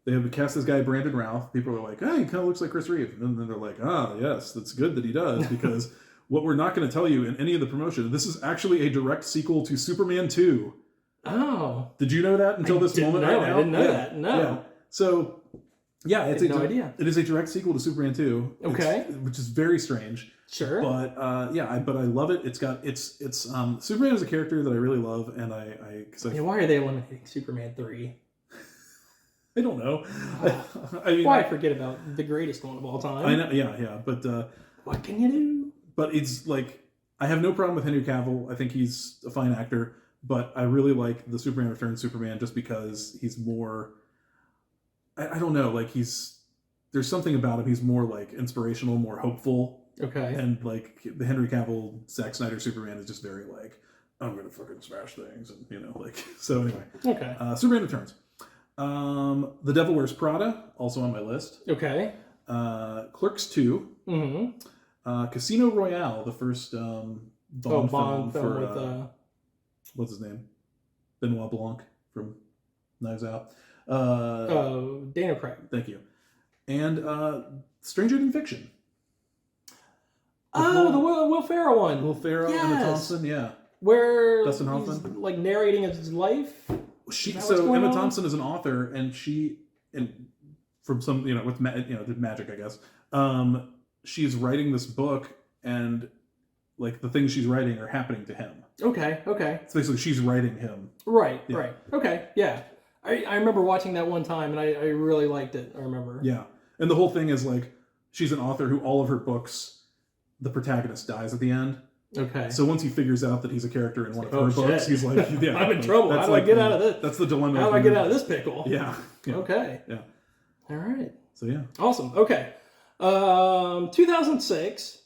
They have cast this guy Brandon Routh. People are like, "Hey, he kind of looks like Chris Reeve," and then they're like, yes, that's good that he does because what we're not going to tell you in any of the promotion, this is actually a direct sequel to Superman 2. Oh. Did you know that until this moment? Right now? I didn't know that. No. Yeah. So, yeah, it's no idea. It is a direct sequel to Superman 2. Okay. Which is very strange. Sure. But but I love it. It's Superman is a character that I really love, and why are they eliminating Superman 3? I don't know. Why forget about the greatest one of all time? I know. Yeah. But what can you do? But it's I have no problem with Henry Cavill. I think he's a fine actor. But I really like the Superman Returns Superman just because he's more. I don't know. There's there's something about him. He's more like inspirational, more hopeful. Okay. And like the Henry Cavill, Zack Snyder Superman is just very like, I'm gonna fucking smash things, and like. So anyway. Okay. Superman Returns. The Devil Wears Prada, also on my list. Okay. Clerks 2. Mm-hmm. Casino Royale, the first Bond film for with what's his name? Benoit Blanc from Knives Out. Daniel Craig. Thank you. And Stranger Than Fiction. The Will Ferrell one. Will Ferrell, Emma Thompson, yeah. Where Dustin he's Hoffman? like narrating his life. Emma Thompson is an author, and from some with magic, I guess. She's writing this book, and like the things she's writing are happening to him. Okay. So basically, she's writing him. Right. Yeah. Right. Okay. Yeah. I remember watching that one time, and I really liked it. I remember. Yeah, and the whole thing is like she's an author who all of her books, the protagonist dies at the end. Okay. So once he figures out that he's a character in one of her books, he's like, yeah, I'm in trouble. How do I get out of this? That's the dilemma. How do I get out of this pickle? Yeah. Okay. Yeah. All right. So yeah. Awesome. Okay. 2006.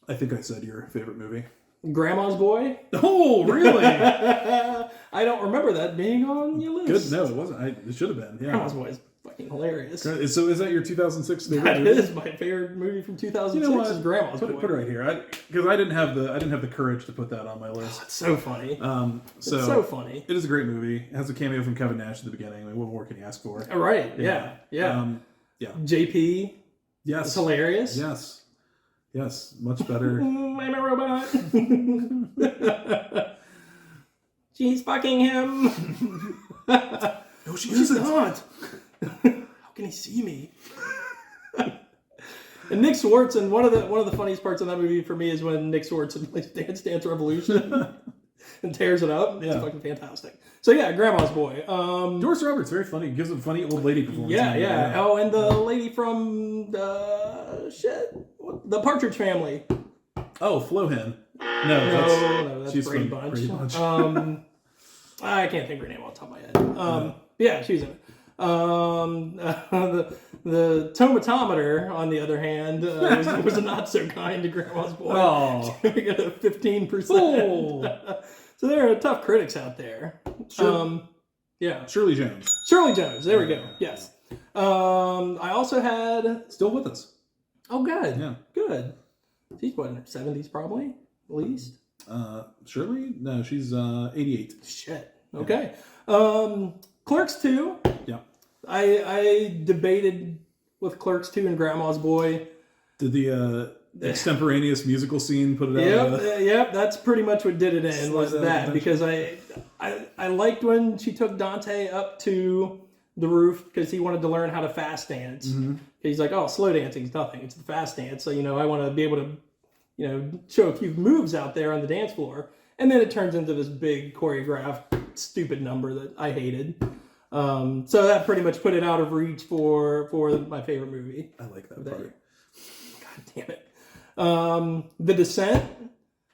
I think I said your favorite movie. Grandma's Boy. Oh, really? I don't remember that being on your list. Good. No, it wasn't. It should have been. Yeah. Grandma's Boy is fucking hilarious. So is that your 2006 favorite That movie? is my favorite movie from 2006. Is Grandma's Boy. Put it right here, because I didn't have the courage to put that on my list. Oh, it's so funny. It's so funny. It is a great movie. It has a cameo from Kevin Nash at the beginning. I mean, what more can you ask for? All right. Yeah. Yeah. JP. Yes. It's hilarious. Yes. Much better. I'm a robot. She's fucking him. No, she's not. How can he see me? And Nick Swartzen, one of the funniest parts of that movie for me is when Nick Swartzen plays Dance Dance Revolution and tears it up. It's fucking fantastic. So yeah, Grandma's Boy. Doris Roberts, very funny. Gives a funny old lady performance. Yeah. Oh, and the lady from the Partridge Family. Oh, Flohan. No, that's she's Brady from Bunch. Brady Bunch. I can't think of her name off the top of my head. Yeah, she's in it. The tomatometer, on the other hand, was not so kind to Grandma's Boy. Oh. We got a 15%. Oh. So there are tough critics out there. Sure. Yeah. Shirley Jones. Shirley Jones. There we go. Yes. I also had... Still with us. Oh, good. Yeah. Good. She's what, in her 70s probably, at least? Shirley? No, she's 88. Shit. Okay. Clerks 2. Yeah. I debated with Clerks 2 and Grandma's Boy. Did the extemporaneous musical scene put it out? Yep. That's pretty much what did it in, was that. Because I liked when she took Dante up to the roof because he wanted to learn how to fast dance. Mm-hmm. He's like, oh, slow dancing is nothing. It's the fast dance. So, I want to be able to, show a few moves out there on the dance floor. And then it turns into this big choreographed stupid number that I hated. So that pretty much put it out of reach for my favorite movie. I like that part. God damn it. The Descent.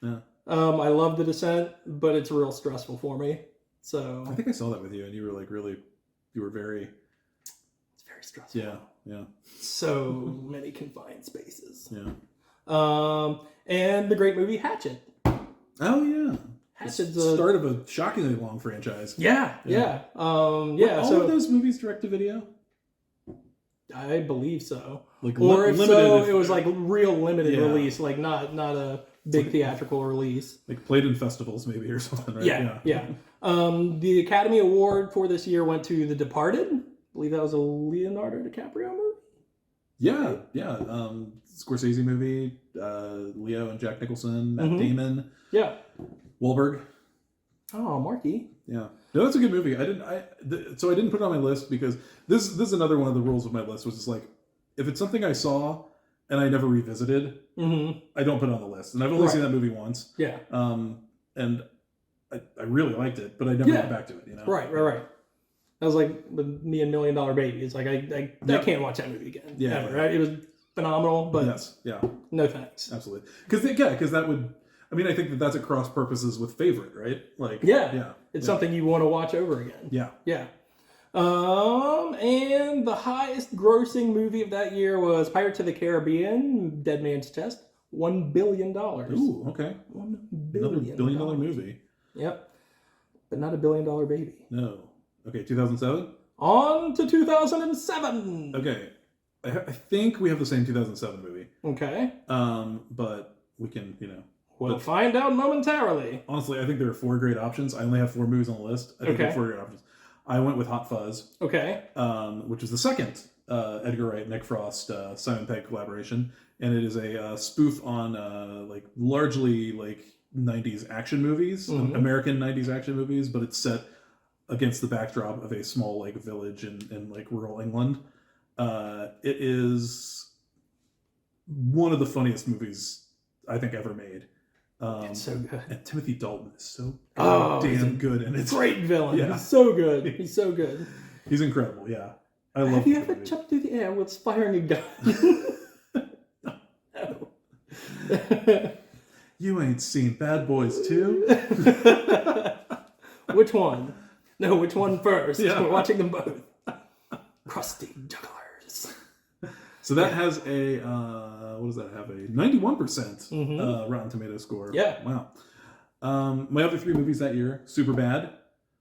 Yeah. I love The Descent, but it's real stressful for me. So I think I saw that with you, and you were like you were very... It's very stressful. Yeah. So many confined spaces. Yeah. And the great movie Hatchet. Oh yeah. Hatchet's the start of a shockingly long franchise. Yeah. All of those movies direct to video? I believe so. Like or if so, it was like real limited release, like not a big theatrical release. Like played in festivals maybe or something, right? Yeah. The Academy Award for this year went to The Departed. I believe that was a Leonardo DiCaprio movie. Yeah. Scorsese movie, Leo and Jack Nicholson, Matt Damon. Yeah. Wahlberg. Oh, Marky. Yeah. No, that's a good movie. I didn't put it on my list because this is another one of the rules of my list, was just like, if it's something I saw and I never revisited, I don't put it on the list. And I've only seen that movie once. Yeah. And I really liked it, but I never went back to it, Right. That was like with me and $1 Million Baby. It's like I can't watch that movie again. Yeah. Ever, right? It was phenomenal, but no thanks. Absolutely. Because that would... I mean, I think that's at cross purposes with favorite, right? Like, it's something you want to watch over again. Yeah. And the highest grossing movie of that year was Pirates of the Caribbean, Dead Man's Chest, $1 billion. Ooh, okay. $1 Another billion. billion-dollar movie. Yep. But not a $1 billion baby. No. Okay, 2007? On to 2007. Okay. I think we have the same 2007 movie. Okay. But we can, We'll find out momentarily. Honestly, I think there are 4 great options. I only have 4 movies on the list. I think there are 4 great options. I went with Hot Fuzz. Okay. Which is the second Edgar Wright, Nick Frost, Simon Pegg collaboration. And it is a spoof on largely 90s action movies, American 90s action movies, but it's set against the backdrop of a small village in rural England. It is one of the funniest movies I think ever made. It's so good. And Timothy Dalton is so damn good, and it's great villain. Yeah. He's so good. He's so good. He's incredible. Yeah, I love. Have you ever jumped through the air with firing a gun? No. You ain't seen Bad Boys 2? Which one? No, which one first? Yeah. We're watching them both. Crusty jugglers. So that has a what does that have? A 91% Rotten Tomato score. Yeah. Wow. My other 3 movies that year: Superbad,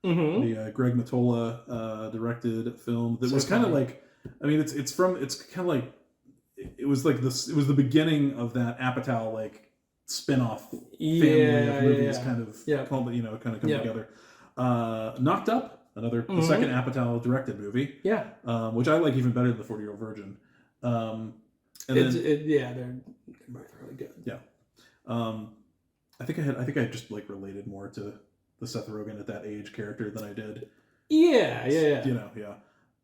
the Greg Mottola directed film that was kind of it was the beginning of that Apatow spin-off family of movies come together. Knocked Up, the second Apatow directed movie. Yeah. Which I like even better than The 40-Year-Old Virgin. They're both really good. Yeah. I think I just related more to the Seth Rogen at that age character than I did. Yeah. Yeah.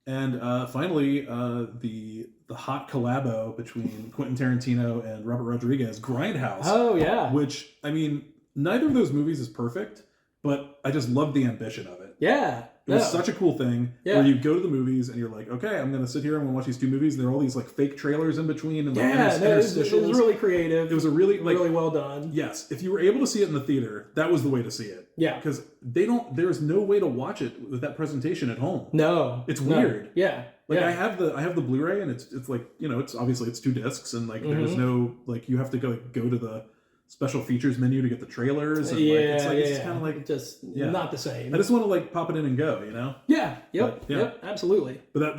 And finally, the hot collabo between Quentin Tarantino and Robert Rodriguez, Grindhouse. Oh yeah. Which, I mean, neither of those movies is perfect, but I just love the ambition of it. Yeah. It was such a cool thing where you go to the movies and you're like, okay, I'm going to sit here and I'm going to watch these 2 movies. And there are all these fake trailers in between and interstitials. It was really creative. It was a really well done. Yes. If you were able to see it in the theater, that was the way to see it. Yeah. Because there's no way to watch it with that presentation at home. No. It's weird. Yeah. I have the Blu-ray and it's it's obviously it's 2 discs and there's no you have to go to the special features menu to get the trailers. And it's kind of just not the same. I just want to pop it in and go, Yeah. Yep. Yep. Absolutely. But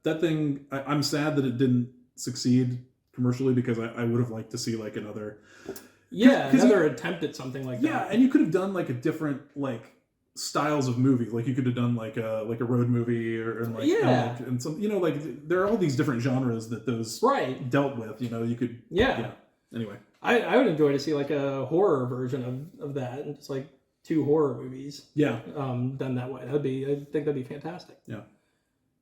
that thing, I'm sad that it didn't succeed commercially because I would have liked to see another. Yeah, another attempt at something like that. Yeah, and you could have done a different styles of movies. You could have done a road movie or and some there are all these different genres that those dealt with. You could Anyway. I would enjoy to see a horror version of that and just 2 horror movies. Yeah. Done that way. I think that'd be fantastic. Yeah.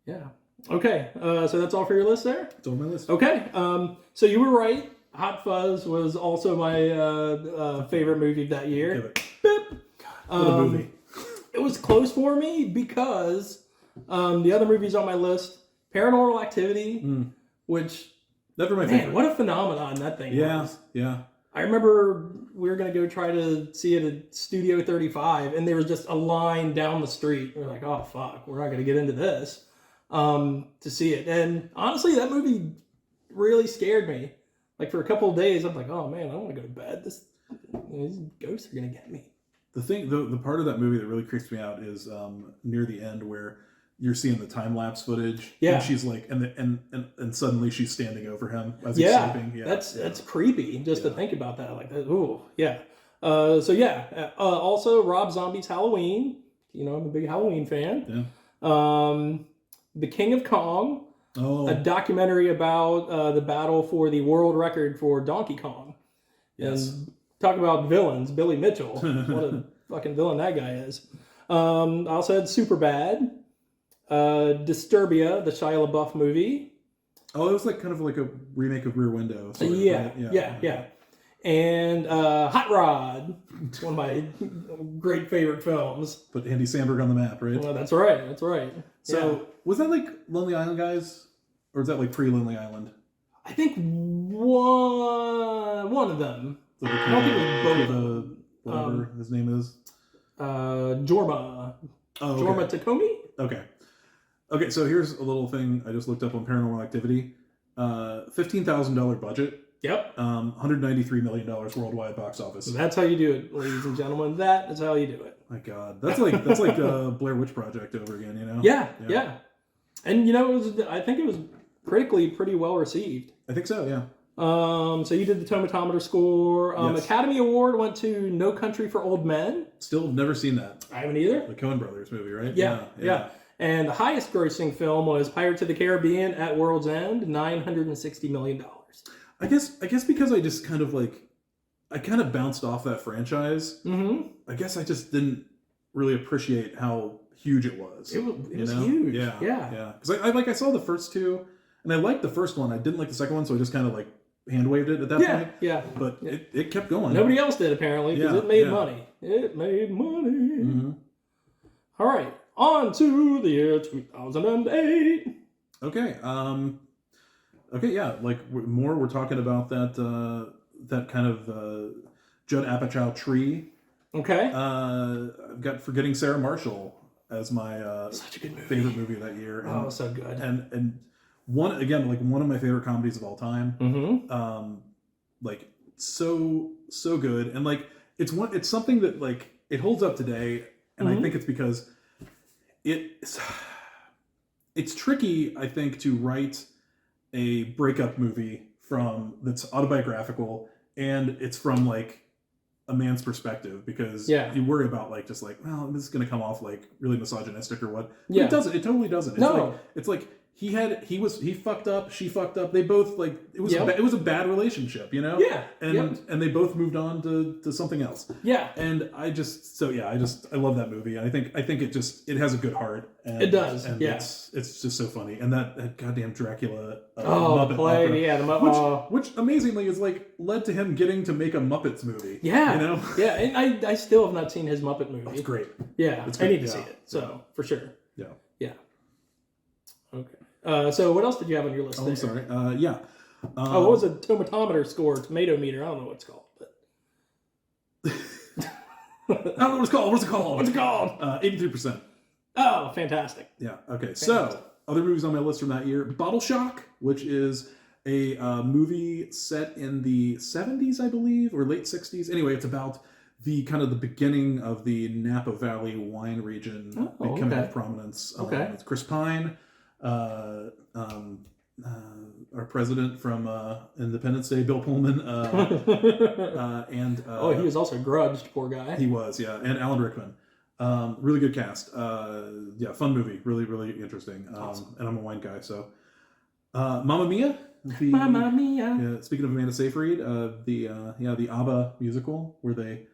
Yeah. Okay. So that's all for your list there? It's on my list. Okay. So you were right. Hot Fuzz was also my favorite movie of that year. Boop. What a movie. It was close for me because the other movies on my list, Paranormal Activity, which... Never my favorite. What a phenomenon that thing was. Yeah. I remember we were going to go try to see it at Studio 35, and there was just a line down the street. We were like, oh, fuck, we're not going to get into this to see it. And honestly, that movie really scared me. For a couple of days, I'm like, oh, man, I don't want to go to bed. These ghosts are going to get me. The part of that movie that really creeps me out is near the end where you're seeing the time lapse footage. Yeah, and she's and suddenly she's standing over him as he's sleeping. Yeah, that's creepy just to think about that. Ooh, yeah. Also, Rob Zombie's Halloween. I'm a big Halloween fan. Yeah. The King of Kong. Oh. A documentary about the battle for the world record for Donkey Kong. Yes. And talk about villains, Billy Mitchell. What a fucking villain that guy is. I also had Superbad. Disturbia, the Shia LaBeouf movie. Oh, it was kind of a remake of Rear Window. Yeah. And Hot Rod, one of my great favorite films. Put Andy Samberg on the map, right? Well, that's right. So, was that Lonely Island guys? Or is that pre-Lonely Island? I think one of them. I don't think it was both of them. Whatever his name is. Jorma. Oh, okay. Jorma Takomi? Okay. Okay, so here's a little thing I just looked up on Paranormal Activity. $15,000 budget. Yep. $193 million worldwide box office. That's how you do it, ladies and gentlemen. That is how you do it. My God, that's like Blair Witch Project over again, you know? Yeah. And I think it was critically pretty well received. I think so, yeah. So you did the tomatometer score. Yes. Academy Award went to No Country for Old Men. Still never seen that. I haven't either. The Coen Brothers movie, right? Yeah. And the highest grossing film was Pirates of the Caribbean at World's End, $960 million. I guess because I just kind of I kind of bounced off that franchise. Mm-hmm. I guess I just didn't really appreciate how huge it was. It was huge. Yeah. Yeah. Because I saw the first two, and I liked the first one. I didn't like the second one, so I just kind of hand waved it at that point. Yeah. But it kept going. Nobody else did apparently because it made money. It made money. Mm-hmm. All right, on to the year 2008. Okay. Okay. Yeah. We're talking about that kind of Judd Apatow tree. Okay. I've got Forgetting Sarah Marshall as my such a good movie. favorite movie of that year. And, so good. And one of my favorite comedies of all time. Mm-hmm. So good, and it's something that it holds up today, and I think it's because it's tricky, I think, to write a breakup movie that's autobiographical and it's from a man's perspective, because you worry about well, this is going to come off really misogynistic or what. But it doesn't. It totally doesn't. It's he fucked up, she fucked up. They both it was a bad relationship, you know? Yeah. And they both moved on to something else. Yeah. And I love that movie. And I think it has a good heart. And, it does. And it's just so funny. And that goddamn Dracula Muppet play, opera, the Muppet, which amazingly is led to him getting to make a Muppets movie. Yeah. You know? Yeah, and I still have not seen his Muppet movie. It's great. Yeah, I need to see it. So for sure. Yeah. Yeah. Okay. So what else did you have on your list? I'm sorry. Yeah. What was a tomatometer score? Tomato meter? I don't know what it's called. But I don't know what it's called. What's it called? 83%. Oh, fantastic. Yeah. Okay. So other movies on my list from that year: Bottle Shock, which is a movie set in the 70s, I believe, or late 60s. Anyway, it's about the beginning of the Napa Valley wine region becoming of prominence. It's Chris Pine, our president from Independence Day, Bill Pullman, and he was also grudged, poor guy. He was, yeah, and Alan Rickman. Really good cast. Fun movie, really, really interesting. Awesome. And I'm a wine guy, so Mamma Mia. Mamma Mia. Yeah, speaking of Amanda Seyfried, the ABBA musical where they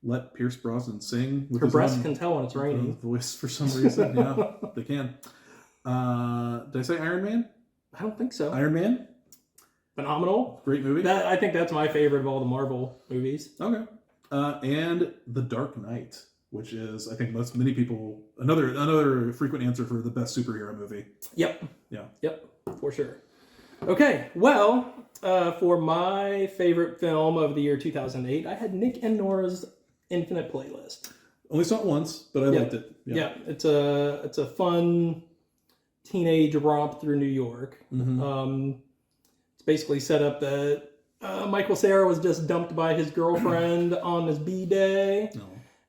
let Pierce Brosnan sing with her his breasts own can tell when it's raining. Voice for some reason. Yeah, they can. Did I say Iron Man? I don't think so. Iron Man? Phenomenal. Great movie. I think that's my favorite of all the Marvel movies. Okay. And The Dark Knight, which is, I think many people, another frequent answer for the best superhero movie. Yep. Yeah. Yep, for sure. Okay, well, for my favorite film of the year 2008, I had Nick and Nora's Infinite Playlist. Only saw it once, but I liked it. Yeah, it's a fun teenage romp through New York. Mm-hmm. It's basically set up that Michael Cera was just dumped by his girlfriend on his B-day. Oh.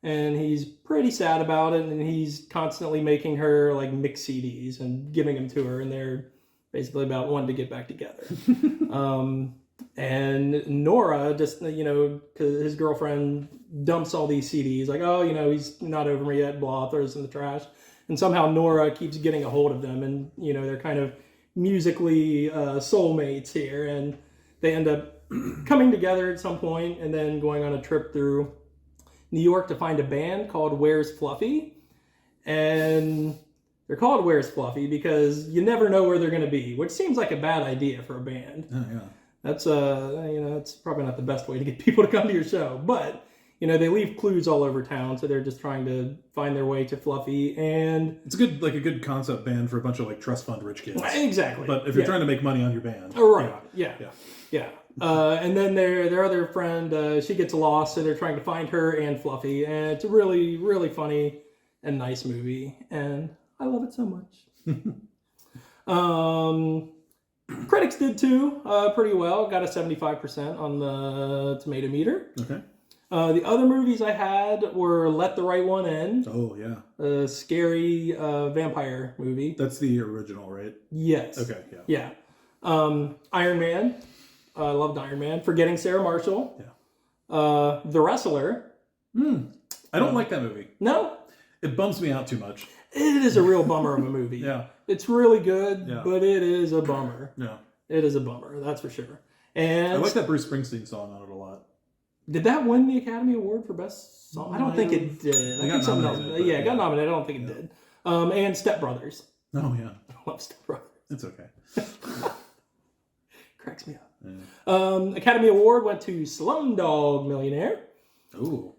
And he's pretty sad about it, and he's constantly making her mix CDs and giving them to her, and they're basically about wanting to get back together. And Nora just, because his girlfriend dumps all these CDs, he's not over me yet, blah, throws them in the trash. And somehow Nora keeps getting a hold of them, and, they're kind of musically soulmates here, and they end up coming together at some point and then going on a trip through New York to find a band called Where's Fluffy. And they're called Where's Fluffy because you never know where they're going to be, which seems like a bad idea for a band. Oh, yeah. That's that's probably not the best way to get people to come to your show, but they leave clues all over town, so they're just trying to find their way to Fluffy. And it's a good concept band for a bunch of trust fund rich kids. Exactly. But if you're trying to make money on your band, right? Yeah. And then their other friend, she gets lost, so they're trying to find her and Fluffy, and it's a really, really funny and nice movie, and I love it so much. Critics did too, pretty well. Got a 75% on the tomato meter. Okay. The other movies I had were Let the Right One In. Oh, yeah. A scary vampire movie. That's the original, right? Yes. Okay, yeah. Iron Man. I loved Iron Man. Forgetting Sarah Marshall. Yeah. The Wrestler. I don't like that movie. No? It bums me out too much. It is a real bummer of a movie. Yeah. It's really good, Yeah. but it is a bummer. Yeah. It is a bummer, that's for sure. And I like that Bruce Springsteen song on it a lot. did that win the Academy Award for Best Song? I don't think it did. I think something else. Yeah, it got nominated. I don't think it did. And Step Brothers. Oh, yeah. I love Step Brothers. It's okay. Cracks me up. Yeah. Academy Award went to Slumdog Millionaire. Ooh.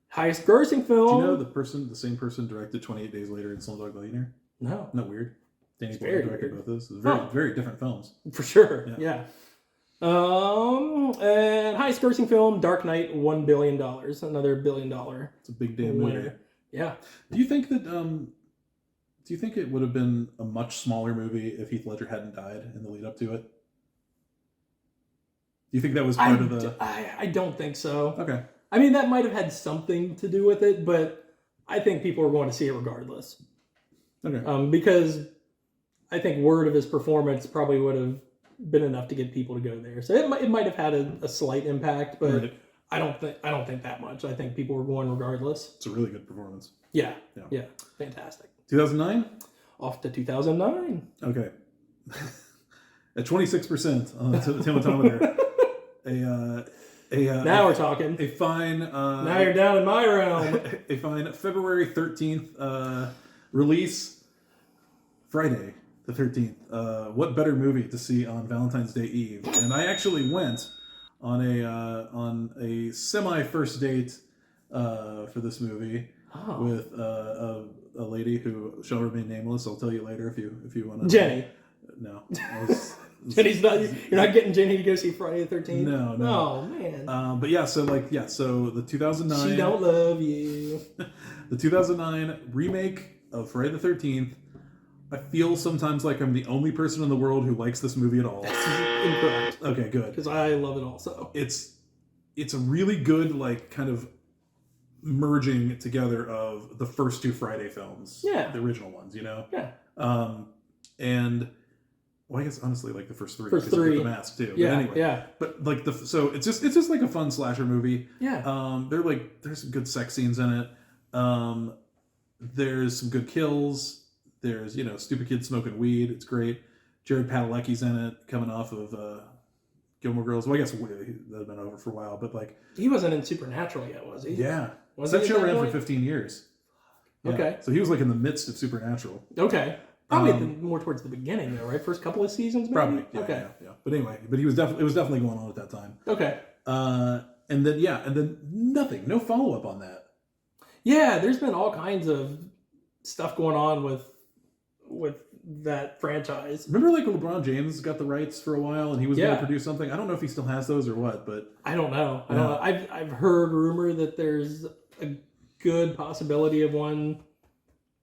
Highest grossing film. Do you know the same person directed 28 Days Later and Slumdog Millionaire? No. Isn't that weird? Danny Boyle very directed weird. both those. Very, very different films. For sure. Yeah. And highest grossing film, Dark Knight, $1 billion. Another $1 billion. It's a big damn movie. winner. Yeah. Do you think that do you think it would have been a much smaller movie if Heath Ledger hadn't died in the lead up to it? Do you think that was part of the... I don't think so. Okay. I mean, that might have had something to do with it, but I think people were going to see it regardless. Okay. Because I think word of his performance probably would have been enough to get people to go there. So it might have had a slight impact, but Right. I don't think that much. I think people were going regardless. It's a really good performance. Yeah. Fantastic. 2009? Off to 2009. Okay. At 26% on the tomatometer. Now we're talking. A fine... Now you're down in my realm. a fine February 13th release. Friday the 13th. What better movie to see on Valentine's Day Eve? And I actually went on a semi first date for this movie with a lady who shall remain nameless. I'll tell you later if you want to. Jenny. No. Jenny's not. You're not getting Jenny to go see Friday the 13th. No. Oh man. But yeah, so the 2009. She don't love you. The 2009 remake of Friday the 13th. I feel sometimes like I'm the only person in the world who likes this movie at all. That's incorrect. Okay, good. Because I love it also. It's a really good like kind of merging together of the first two Friday films. Yeah. The original ones, you know? Yeah. And well, I guess honestly like the first three. First because three. of the mask too. Yeah. But anyway. Yeah. But like so it's just like a fun slasher movie. Yeah. There's some good sex scenes in it. There's some good kills. There's, stupid kids smoking weed. It's great. Jared Padalecki's in it, coming off of Gilmore Girls. Well, I guess that had been over for a while, but like... He wasn't in Supernatural yet, was he? Yeah. Was that he show at that ran point? for 15 years. Yeah. Okay. So he was like in the midst of Supernatural. Okay. Probably more towards the beginning, though, right? First couple of seasons, maybe? Probably. Yeah, okay. Yeah. But anyway, it was definitely going on at that time. Okay. And then nothing. No follow-up on that. Yeah, there's been all kinds of stuff going on with that franchise. Remember, like LeBron James got the rights for a while, and he was going to produce something. I don't know if he still has those or what, but I don't know. I don't know. I've heard rumor that there's a good possibility of one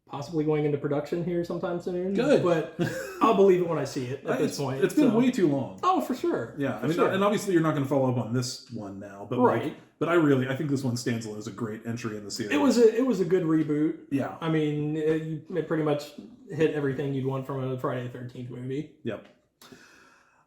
possibly going into production here sometime soon. Good, but I'll believe it when I see it. At this point, it's been way too long. Oh, for sure. Yeah, for sure. And obviously you're not going to follow up on this one now, but right. But I think this one stands alone as a great entry in the series. It was a good reboot. Yeah. I mean, it pretty much hit everything you'd want from a Friday the 13th movie. Yep.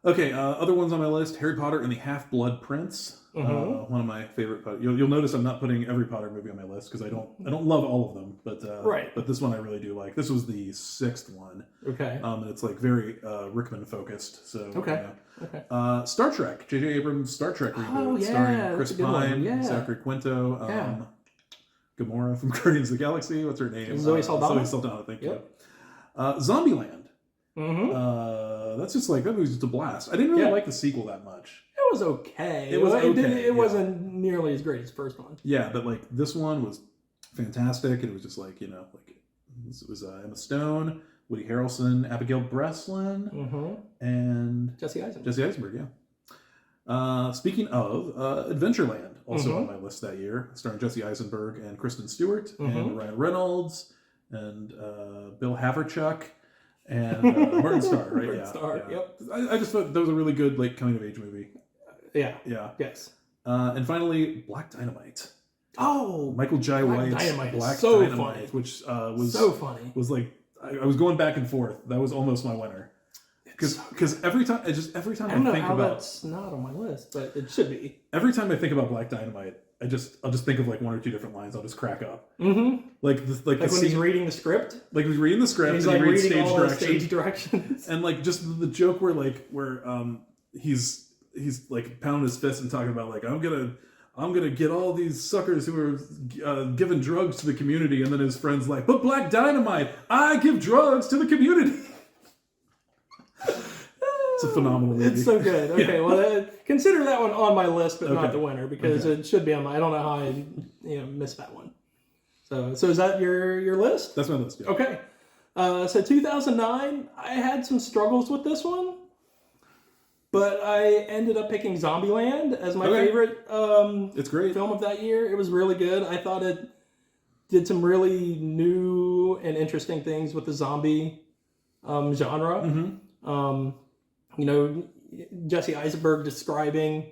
Okay, other ones on my list: Harry Potter and the Half-Blood Prince. One of my favorite. You'll notice I'm not putting every Potter movie on my list because I don't love all of them, but right. But this one I really do like. This was the 6th one. Okay. And it's like very Rickman focused. So okay. Okay. Star Trek, J.J. Abrams' Star Trek reboot, starring Chris Pine, Zachary Quinto, Gamora from Guardians of the Galaxy. What's her name? Zoe Saldana. Zoe Saldana. Thank you. Zombieland. That's just like that movie's just a blast. I didn't really like the sequel that much. It was okay. It wasn't nearly as great as the first one. Yeah, but like this one was fantastic. It was just like it was Emma Stone, Woody Harrelson, Abigail Breslin, and Jesse Eisenberg. Jesse Eisenberg, yeah. Speaking of Adventureland, also on my list that year, starring Jesse Eisenberg and Kristen Stewart and Ryan Reynolds and Bill Haverchuck. and Martin Starr, right? Martin Starr, yep. I just thought that was a really good like coming of age movie. Yeah. Yeah. Yes. And finally, Black Dynamite. Oh, Michael Jai White's Dynamite Black is so Dynamite, funny. which was so funny. Was like I was going back and forth. That was almost my winner. Because every time I don't know think how about that's not on my list, but it should be. every time I think about Black Dynamite, I'll just think of like one or two different lines. I'll just crack up. Mm-hmm. Like when he's reading the script. Like he's reading the script. He's and like he reads reading all stage stage directions. And like just the joke where he's like pounding his fist and talking about like I'm gonna get all these suckers who are giving drugs to the community, and then his friend's like, but Black Dynamite, I give drugs to the community. It's a phenomenal movie. It's so good. Okay, well, consider that one on my list, but not the winner, because it should be on my. I don't know how I missed that one. So is that your list? That's my list. Yeah. Okay. So 2009, I had some struggles with this one, but I ended up picking Zombieland as my favorite. It's great film of that year. It was really good. I thought it did some really new and interesting things with the zombie genre. Mm-hmm. Jesse Eisenberg describing,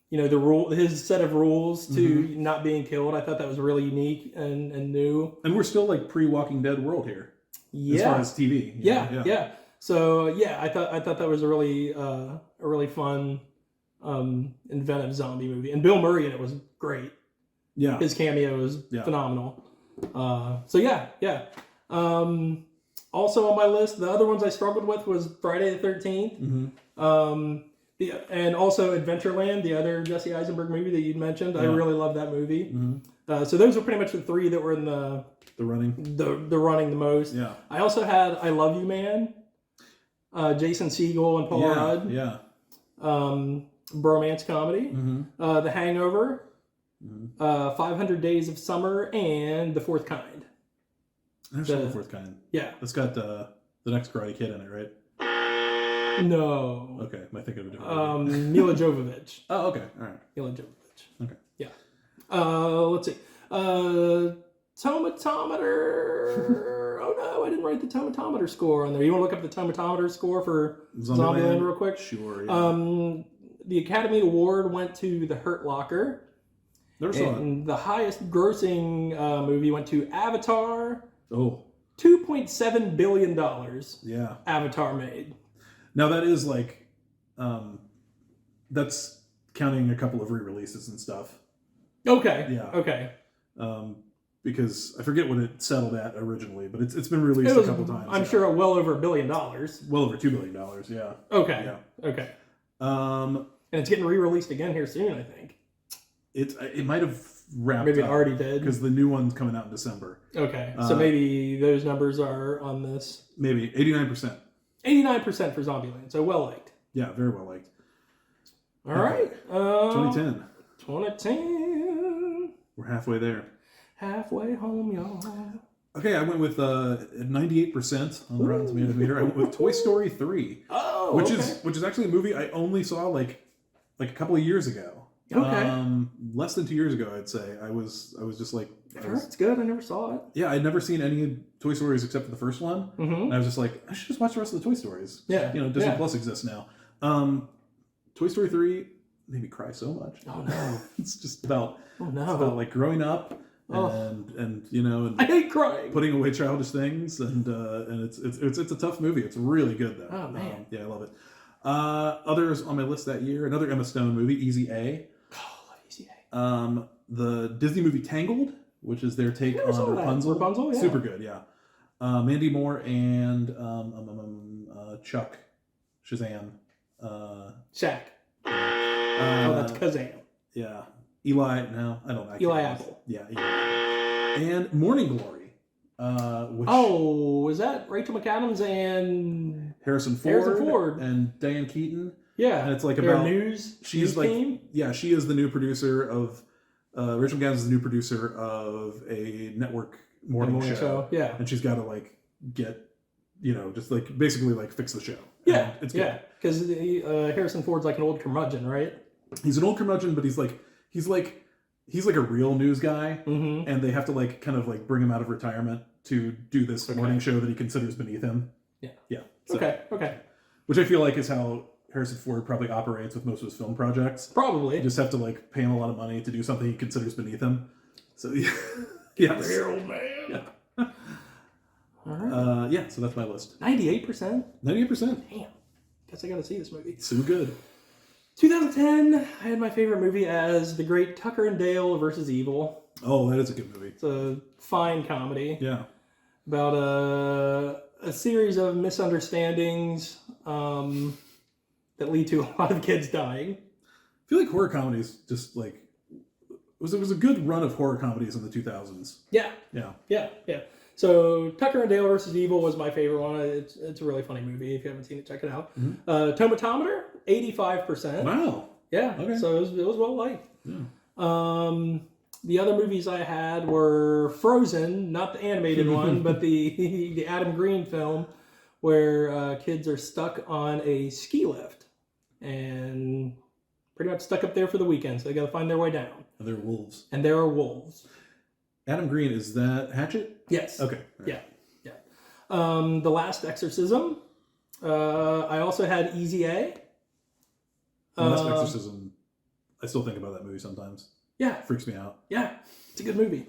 his set of rules to not being killed. I thought that was really unique and new. And we're still like pre-Walking Dead world here, as far as TV. Yeah. So I thought that was a really fun, inventive zombie movie, and Bill Murray in it was great. Yeah, his cameo was phenomenal. Also on my list, the other ones I struggled with was Friday the 13th. Mm-hmm. And also Adventureland, the other Jesse Eisenberg movie that you'd mentioned. I really love that movie. Mm-hmm. So those were pretty much the three that were in the running the most. Yeah. I also had I Love You Man, Jason Segel and Paul Rudd. Yeah. Bromance comedy. Mm-hmm. The Hangover. Mm-hmm. 500 Days of Summer, and The Fourth Kind. I've seen The Fourth Kind. Yeah. It's got the next Karate Kid in it, right? No. Okay, am I thinking of a different movie? Mila Jovovich. Oh, okay. All right. Mila Jovovich. Okay. Yeah. Let's see. Tomatometer. Oh no, I didn't write the tomatometer score on there. You want to look up the tomatometer score for Zombieland real quick? Sure. Yeah. The Academy Award went to The Hurt Locker. Never saw it. And the highest grossing movie went to Avatar. Oh. $2.7 billion. Yeah. Avatar made. Now that is like, that's counting a couple of re-releases and stuff. Okay. Yeah. Okay. Because I forget what it settled at originally, but it's been released a couple times. I'm sure well over $1 billion. Well over $2 billion. Yeah. Okay. Yeah. Okay. And it's getting re-released again here soon, I think. It might have wrapped maybe up. It already did. Because the new one's coming out in December. Okay. So maybe those numbers are on this. Maybe 89%. 89% for Zombieland. So well liked. Yeah, very well liked. All right. 2010. 2010. We're halfway there. Halfway home, y'all. Okay, I went with 98% on the Rotten Tomatoes meter. I went with Toy Story 3. Oh, which is actually a movie I only saw like a couple of years ago. Okay. Less than 2 years ago, I'd say. I was just like, it's good. I never saw it. Yeah, I'd never seen any Toy Stories except for the first one. Mm-hmm. And I was just like, I should just watch the rest of the Toy Stories. Yeah. Disney Plus exists now. Toy Story 3 made me cry so much. Oh no. It's just about it's about like growing up and and I hate crying. Putting away childish things and it's a tough movie. It's really good though. Oh man. Yeah, I love it. Others on my list that year, another Emma Stone movie, Easy A. Oh, I love Easy A. The Disney movie Tangled, which is their take on Rapunzel. Rapunzel, yeah. Super good, yeah. Mandy Moore and Chuck Shazam. Shaq. That's Kazam. Yeah. Eli, no, I don't know. Eli Apple. Yeah, Eli. And Morning Glory. Was that Rachel McAdams and Harrison Ford and Diane Keaton? Yeah. And it's like about news. She's like team? Yeah, she is the new producer of Rachel McAdams is the new producer of a network morning show. Yeah. And she's got to like get just like basically like fix the show. Yeah. And it's good. Yeah. Because Harrison Ford's like an old curmudgeon, right? He's an old curmudgeon, but he's like a real news guy, mm-hmm. and they have to like kind of like bring him out of retirement to do this morning show that he considers beneath him. Yeah. So, Okay. Which I feel like is how Harrison Ford probably operates with most of his film projects. Probably. You just have to like pay him a lot of money to do something he considers beneath him. So yes. Real man. Yeah. All right. Yeah, so that's my list. 98%. 98%. Damn. Guess I got to see this movie. So good. 2010, I had my favorite movie as The Great Tucker and Dale versus Evil. Oh, that is a good movie. It's a fine comedy. Yeah. About a series of misunderstandings that lead to a lot of kids dying. I feel like horror comedies just like it was a good run of horror comedies in the 2000s. Yeah. Yeah. So Tucker and Dale versus Evil was my favorite one. It's a really funny movie. If you haven't seen it, check it out. Mm-hmm. Tomatometer, 85%. Wow. Yeah. Okay. So it was well liked. Yeah. The other movies I had were Frozen, not the animated one, but the Adam Green film, where kids are stuck on a ski lift and pretty much stuck up there for the weekend. So they got to find their way down. And they're wolves. And there are wolves. Adam Green, is that Hatchet? Yes. Okay. Yeah. The Last Exorcism. I also had Easy A. The Last Exorcism. I still think about that movie sometimes. Yeah. It freaks me out. Yeah. It's a good movie.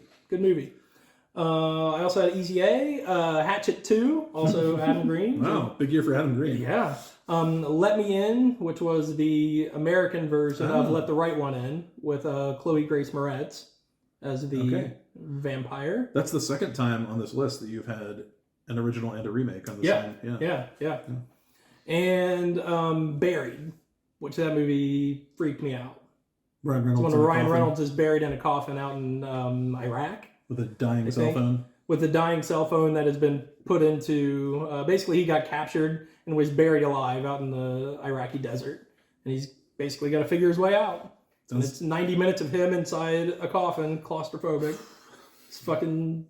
I also had Easy A. Hatchet 2. Also Adam Green. Wow. Big year for Adam Green. Yeah. Let Me In, which was the American version of Let the Right One In, with Chloe Grace Moretz as the vampire. That's the second time on this list that you've had an original and a remake on the same. Yeah. And Buried, which that movie freaked me out. Ryan It's Reynolds. when Ryan Reynolds is buried in a coffin out in Iraq. With a dying cell phone. With a dying cell phone that has been put into... basically, he got captured and was buried alive out in the Iraqi desert. And he's basically got to figure his way out. And it's 90 minutes of him inside a coffin, claustrophobic. It's fucking...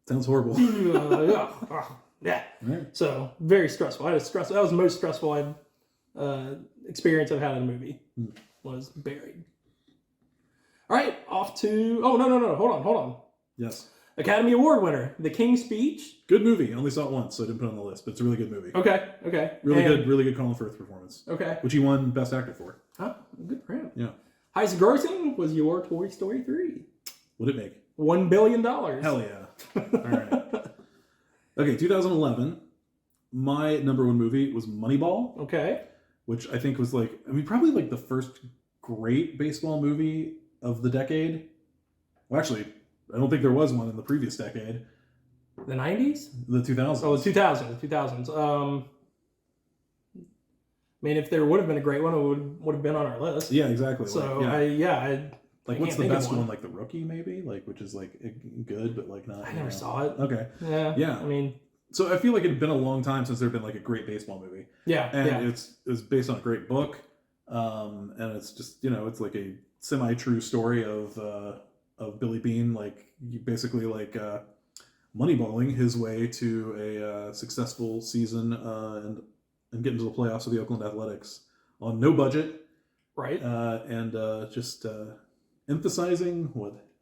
Sounds horrible. Yeah. Right. So, very stressful. That was the most stressful experience I've had in a movie. Was Buried. All right, off to... Oh, no. Hold on. Yes. Academy Award winner, The King's Speech. Good movie. I only saw it once, so I didn't put it on the list, but it's a really good movie. Okay. Really good Colin Firth performance. Okay. Which he won Best Actor for. Oh, good for him. Yeah. Highest grossing was your Toy Story 3. What'd it make? $1 billion. Hell yeah. All right. Okay, 2011. My number one movie was Moneyball. Okay. Which I think was probably like the first great baseball movie of the decade. Well, actually, I don't think there was one in the previous decade. The 90s? The 2000s. Oh, the 2000s. I mean, if there would have been a great one, it would have been on our list. Yeah, exactly. So, what's the best one? Like The Rookie, maybe? Which is good, but not. I never saw it. Okay. Yeah. I mean... So I feel like it had been a long time since there had been a great baseball movie. Yeah. And it's based on a great book. And it's just, it's like a semi-true story of Billy Beane, basically moneyballing his way to a successful season and get into the playoffs of the Oakland Athletics on no budget. Right. And just emphasizing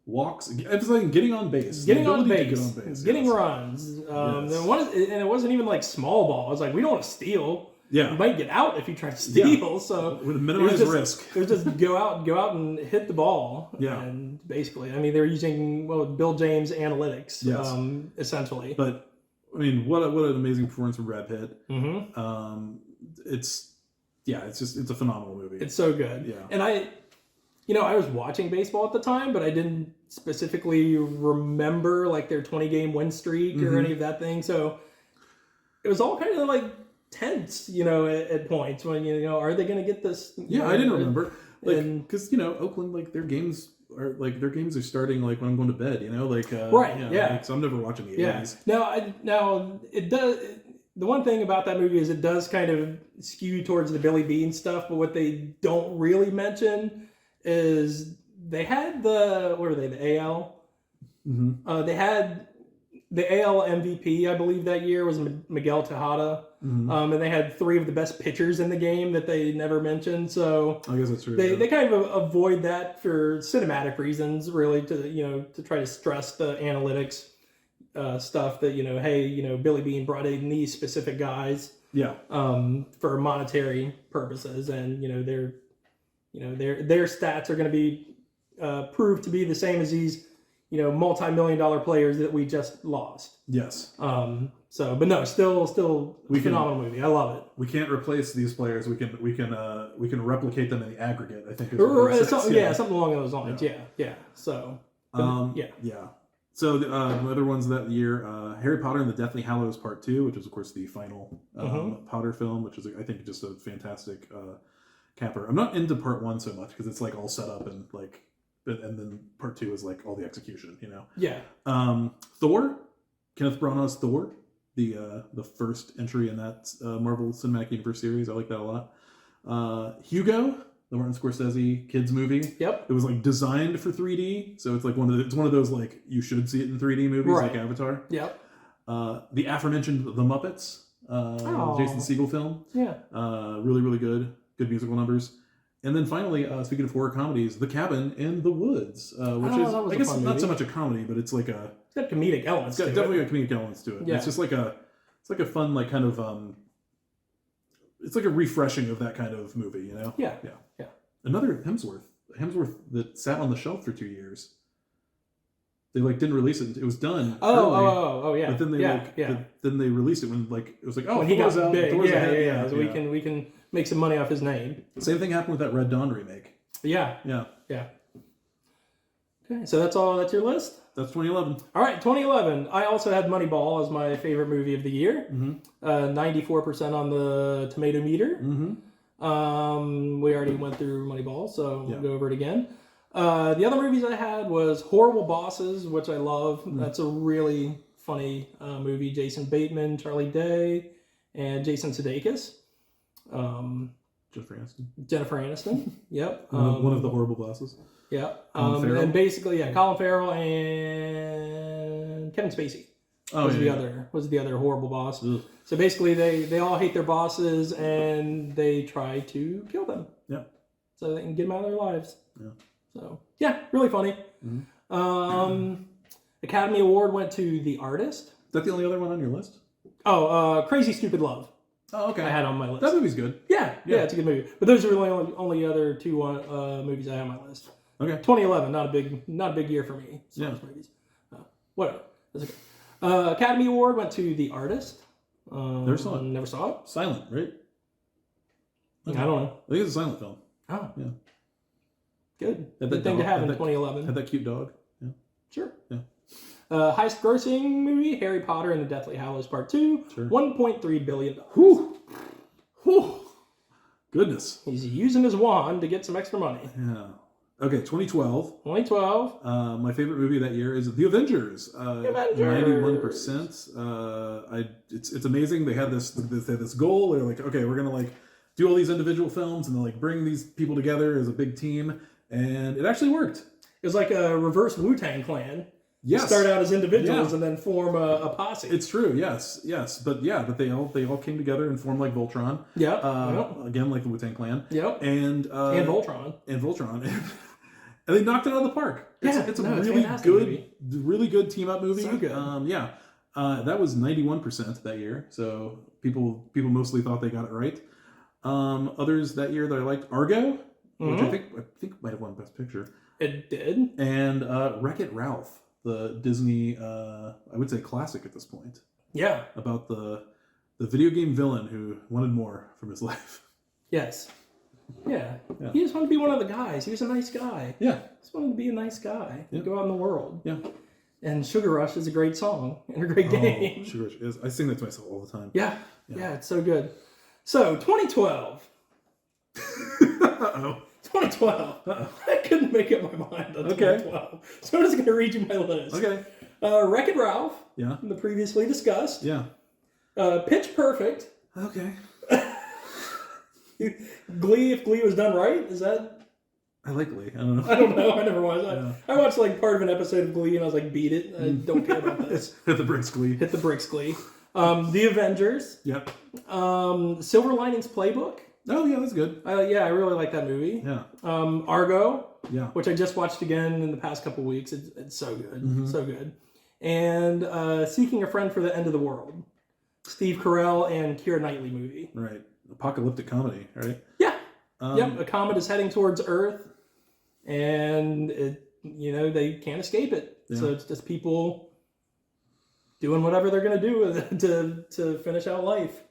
emphasizing getting on base. Getting on base. Getting runs. Yes. And it wasn't even small ball. It was we don't want to steal. Yeah. You might get out if you try to steal. Yeah. So with minimize risk. It was just go out and hit the ball. Yeah. And basically, I mean, they were using Bill James analytics. Yes. Essentially. But I mean, what an amazing performance from Brad Pitt. Mm-hmm. It's a phenomenal movie. It's so good. Yeah. And I was watching baseball at the time, but I didn't specifically remember their 20-game win streak or any of that thing. So it was all kind of tense, at points when are they going to get this? Yeah, I didn't remember because Oakland their games are starting when I'm going to bed. Right. Yeah. So I'm never watching the games. Now it does. The one thing about that movie is it does kind of skew towards the Billy Beane stuff, but what they don't really mention is they had the AL. Mm-hmm. They had the AL MVP, I believe, that year was Miguel Tejada. Mm-hmm. And they had 3 of the best pitchers in the game that they never mentioned. So I guess that's true. They kind of avoid that for cinematic reasons, really, to try to stress the analytics. stuff that hey, Billy Bean brought in these specific guys Yeah. for monetary purposes, and their stats are going to be proved to be the same as these multi-million-dollar players that we just lost. Yes. But no, still a phenomenal movie. I love it. We can't replace these players. We can replicate them in the aggregate, I think. Something along those lines. Yeah. So. Yeah. So the other ones that year, Harry Potter and the Deathly Hallows Part 2, which is of course the final Potter film, which is I think just a fantastic capper. I'm not into Part 1 so much because it's like all set up and like, and then Part 2 is like all the execution. Yeah. Thor, Kenneth Branagh's Thor, the first entry in that Marvel Cinematic Universe series. I like that a lot. Hugo, the Martin Scorsese kids movie. Yep. It was like designed for 3D, so it's like one of those like you should see it in 3D movies, right. like Avatar. Yep. The aforementioned The Muppets, Jason Segel film. Yeah. Really, really good musical numbers. And then finally, speaking of horror comedies, The Cabin in the Woods, which is I guess not so much a comedy, but it's like a it's got comedic elements. It's got definitely got comedic elements to it. Yeah. It's just like a fun like kind of it's like a refreshing of that kind of movie, Yeah. Another Hemsworth that sat on the shelf for 2 years. They like didn't release it. It was done. Oh, yeah. But then they then they released it when like it was like when he got out, big. Yeah. So we can make some money off his name. Same thing happened with that Red Dawn remake. Yeah. Okay, so that's your list. That's 2011. All right, 2011. I also had Moneyball as my favorite movie of the year. 94% on the tomato meter. We already went through Moneyball, so we'll go over it again. The other movies I had was Horrible Bosses, which I love. That's a really funny movie. Jason Bateman, Charlie Day, and Jason Sudeikis. Jennifer Aniston. Yep. One of the horrible bosses. Yeah. And basically, Colin Farrell and Kevin Spacey was the other horrible boss. Ugh. So basically, they all hate their bosses and they try to kill them. Yeah. So they can get them out of their lives. Yeah. So really funny. Academy Award went to The Artist. Is that the only other one on your list? Oh, Crazy Stupid Love. Oh, okay. I had on my list. That movie's good. Yeah, it's a good movie. But those are really only other two movies I have on my list. Okay. 2011, not a big year for me. Movies. Whatever. That's okay. Academy Award went to The Artist. Never saw it. Never saw it. Silent, right? Okay. I don't know. I think it's a silent film. Oh. Yeah. Good. Good thing to have in 2011. Had that cute dog. Yeah. Sure. Yeah. Highest grossing movie, Harry Potter and the Deathly Hallows Part 2. Sure. $1.3 billion. Whew. Goodness. He's using his wand to get some extra money. Yeah. Okay, 2012. 2012. My favorite movie that year is The Avengers. 91%. It's amazing. They had this goal. They're like, okay, we're gonna like do all these individual films and then like bring these people together as a big team, and it actually worked. It was like a reverse Wu-Tang Clan. Yes. Start out as individuals and then form a posse. It's true. Yes. But they all came together and formed like Voltron. Yeah. Again, like the Wu-Tang Clan. Yep. And Voltron. And they knocked it out of the park. It's a really good team up movie. So good. That was 91% that year. So people mostly thought they got it right. Others that year that I liked, Argo, which I think might have won Best Picture. It did. And Wreck-It Ralph, the Disney I would say classic at this point. Yeah. About the video game villain who wanted more from his life. Yes. Yeah. He just wanted to be one of the guys. He was a nice guy. Yeah. He just wanted to be a nice guy. Yeah. Go out in the world. Yeah. And Sugar Rush is a great song and a great game. Sugar Rush is. I sing that to myself all the time. Yeah. It's so good. So, 2012. Uh-oh. 2012. Uh-oh. I couldn't make up my mind on 2012. So I'm just going to read you my list. Okay. Wreck-It Ralph. Yeah. The previously discussed. Yeah. Pitch Perfect. Okay. Glee, if Glee was done right, is that? I like Glee. I don't know. I don't know. I never watched that. I watched like part of an episode of Glee and I was like, beat it. I don't care about this. Hit the bricks, Glee. The Avengers. Yep. Silver Linings Playbook. Oh yeah, that's good. I really like that movie. Yeah. Argo. Yeah. Which I just watched again in the past couple weeks. It's so good. So good. and Seeking a Friend for the End of the World. Steve Carell and Keira Knightley movie. Right. Apocalyptic comedy, right? Yeah. Yep. A comet is heading towards Earth, and they can't escape it. Yeah. So it's just people doing whatever they're going to do to finish out life.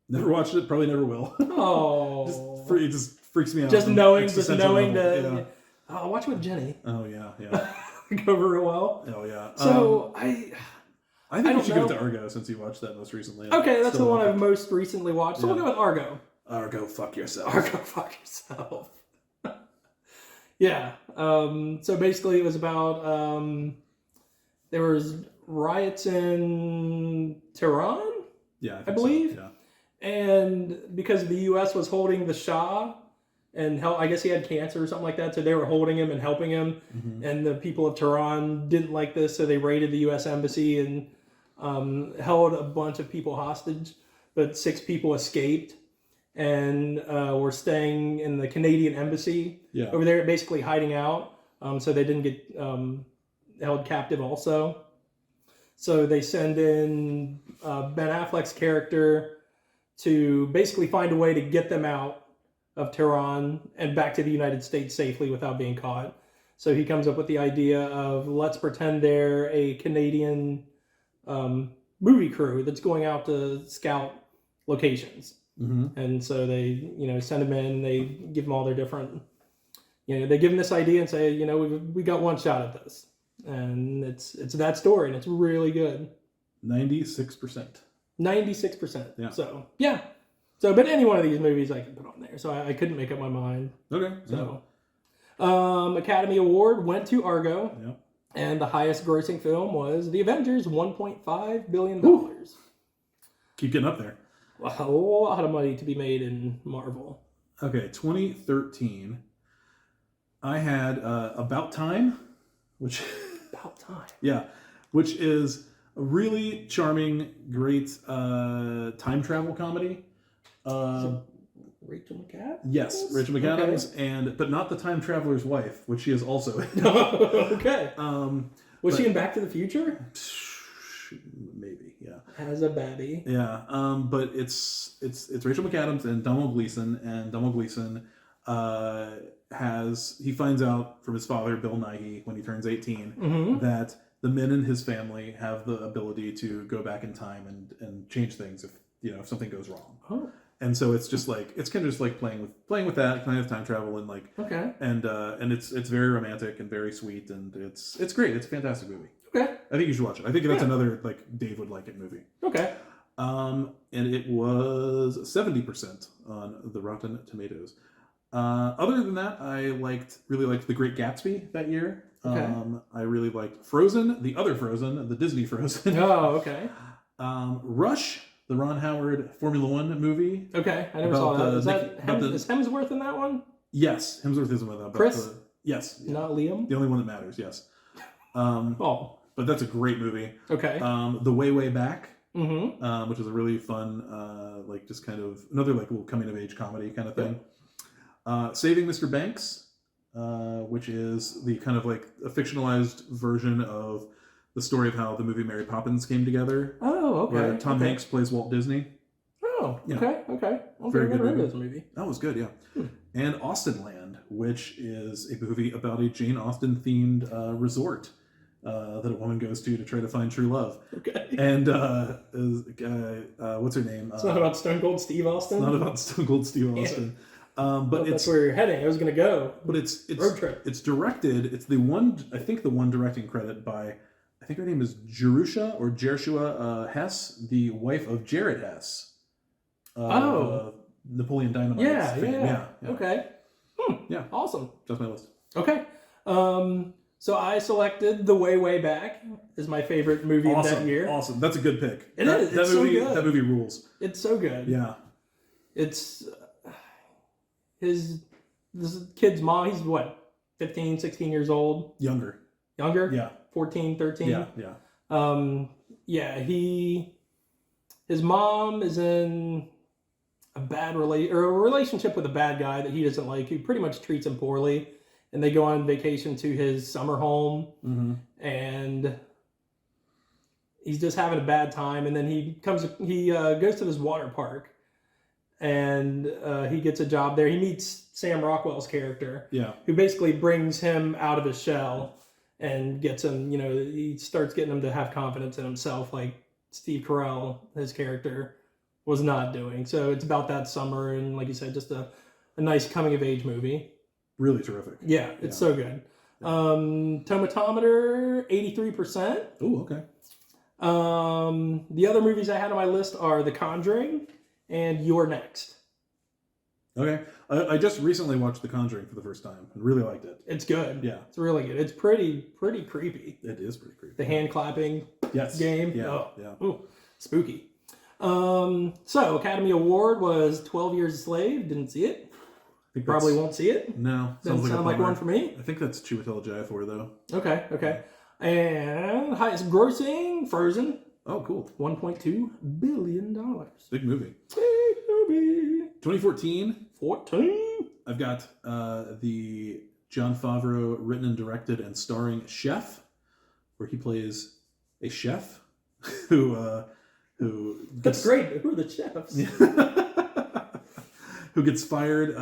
Never watched it. Probably never will. Oh. It just freaks me out. Just knowing that. Yeah. I'll watch it with Jenny. Oh yeah. Go real well. Oh yeah. So I think you should give it to Argo since you watched that most recently. Okay, that's the one I've most recently watched. So we'll go with Argo. Argo, fuck yourself. Argo, fuck yourself. Yeah. So basically, it was about there was riots in Tehran. Yeah, I believe. So. Yeah. And because the U.S. was holding the Shah, and I guess he had cancer or something like that, so they were holding him and helping him. Mm-hmm. And the people of Tehran didn't like this, so they raided the U.S. embassy and held a bunch of people hostage. But 6 people escaped and were staying in the Canadian embassy over there, basically hiding out, so they didn't get held captive also. So they send in Ben Affleck's character to basically find a way to get them out of Tehran and back to the United States safely without being caught. So he comes up with the idea of, let's pretend they're a Canadian movie crew that's going out to scout locations. Mm-hmm. And so they, send them in, they give them all their different, they give them this idea and say, we got one shot at this. And it's that story, and it's really good. 96%. 96%. Yeah. So, yeah. So, but any one of these movies I can put on there. So I couldn't make up my mind. Okay. So, Academy Award went to Argo. Yeah. And the highest grossing film was The Avengers, $1.5 billion. Keep getting up there. A lot of money to be made in Marvel. Okay, 2013. I had About Time, which... About Time. Yeah, which is a really charming, great time travel comedy. Rachel McAdams? Yes, Rachel McAdams, okay. But not the time traveler's wife, which she is also in. Okay. Was she in Back to the Future? Maybe, yeah. As a baby. Yeah, but it's Rachel McAdams and Donald Gleason, and Donald Gleason he finds out from his father, Bill Nighy, when he turns 18, mm-hmm. that the men in his family have the ability to go back in time and change things if something goes wrong. Oh. And so it's just like, it's kind of just like playing with that kind of time travel and like, okay. And it's very romantic and very sweet, and it's great. It's a fantastic movie. Okay. I think you should watch it. I think that's another like Dave would like it movie. Okay. And it was 70% on the Rotten Tomatoes. Other than that, I really liked The Great Gatsby that year. Okay. I really liked Frozen, the other Frozen, the Disney Frozen. Oh, okay. Rush, the Ron Howard Formula One movie. Okay, I never saw that. Is Hemsworth in that one? Yes, Hemsworth is in that. Chris? Yes. Not Liam? The only one that matters, yes. But that's a great movie. Okay. The Way Back, mm-hmm. which is a really fun, just kind of another little coming of age comedy kind of thing. Saving Mr. Banks, which is the kind of a fictionalized version of the story of how the movie Mary Poppins came together. Oh, okay. Where Tom Hanks plays Walt Disney. Oh, okay. Very good movie. This movie. That was good, yeah. And Austenland, which is a movie about a Jane Austen-themed resort that a woman goes to try to find true love. Okay. And what's her name? It's not about Stone Cold Steve Austin? It's not about Stone Cold Steve Austin. But that's where you're heading. I was going to go. But it's road trip. It's directed. It's the one directing credit by, I think her name is Jershua Hess, the wife of Jared Hess. Napoleon Dynamite. Yeah. Okay. Yeah. Awesome. That's my list. Okay. So I selected The Way Back as my favorite movie of that year. Awesome. That's a good pick. It's so good. That movie rules. It's so good. Yeah. It's this kid's mom. He's 15, 16 years old? Younger? Yeah. 14, 13? Yeah. His mom is in a relationship with a bad guy that he doesn't like, who pretty much treats him poorly. And they go on vacation to his summer home, mm-hmm. and he's just having a bad time, and then he goes to this water park, and he gets a job there. He meets Sam Rockwell's character, who basically brings him out of his shell and gets him, he starts getting him to have confidence in himself, like Steve Carell, his character, was not doing. So it's about that summer, and like you said, just a nice coming of age movie. Really terrific. Yeah, it's so good. Tomatometer 83%. Oh, okay. The other movies I had on my list are The Conjuring and You're Next. Okay. I just recently watched The Conjuring for the first time and really liked it. It's good. Yeah. It's really good. It's pretty creepy. It is pretty creepy. The hand clapping game. Yeah. Oh, yeah. Ooh, spooky. So Academy Award was 12 Years a Slave. Didn't see it. Probably won't see it. No. Doesn't sound like one for me. I think that's Chiwetel Ejiofor though. Okay. And highest grossing, Frozen. Oh, cool. $1.2 billion. Big movie. Big movie. 2014. 14. I've got the Jon Favreau written and directed and starring Chef, where he plays a chef who That's great. Who are the chefs? who gets fired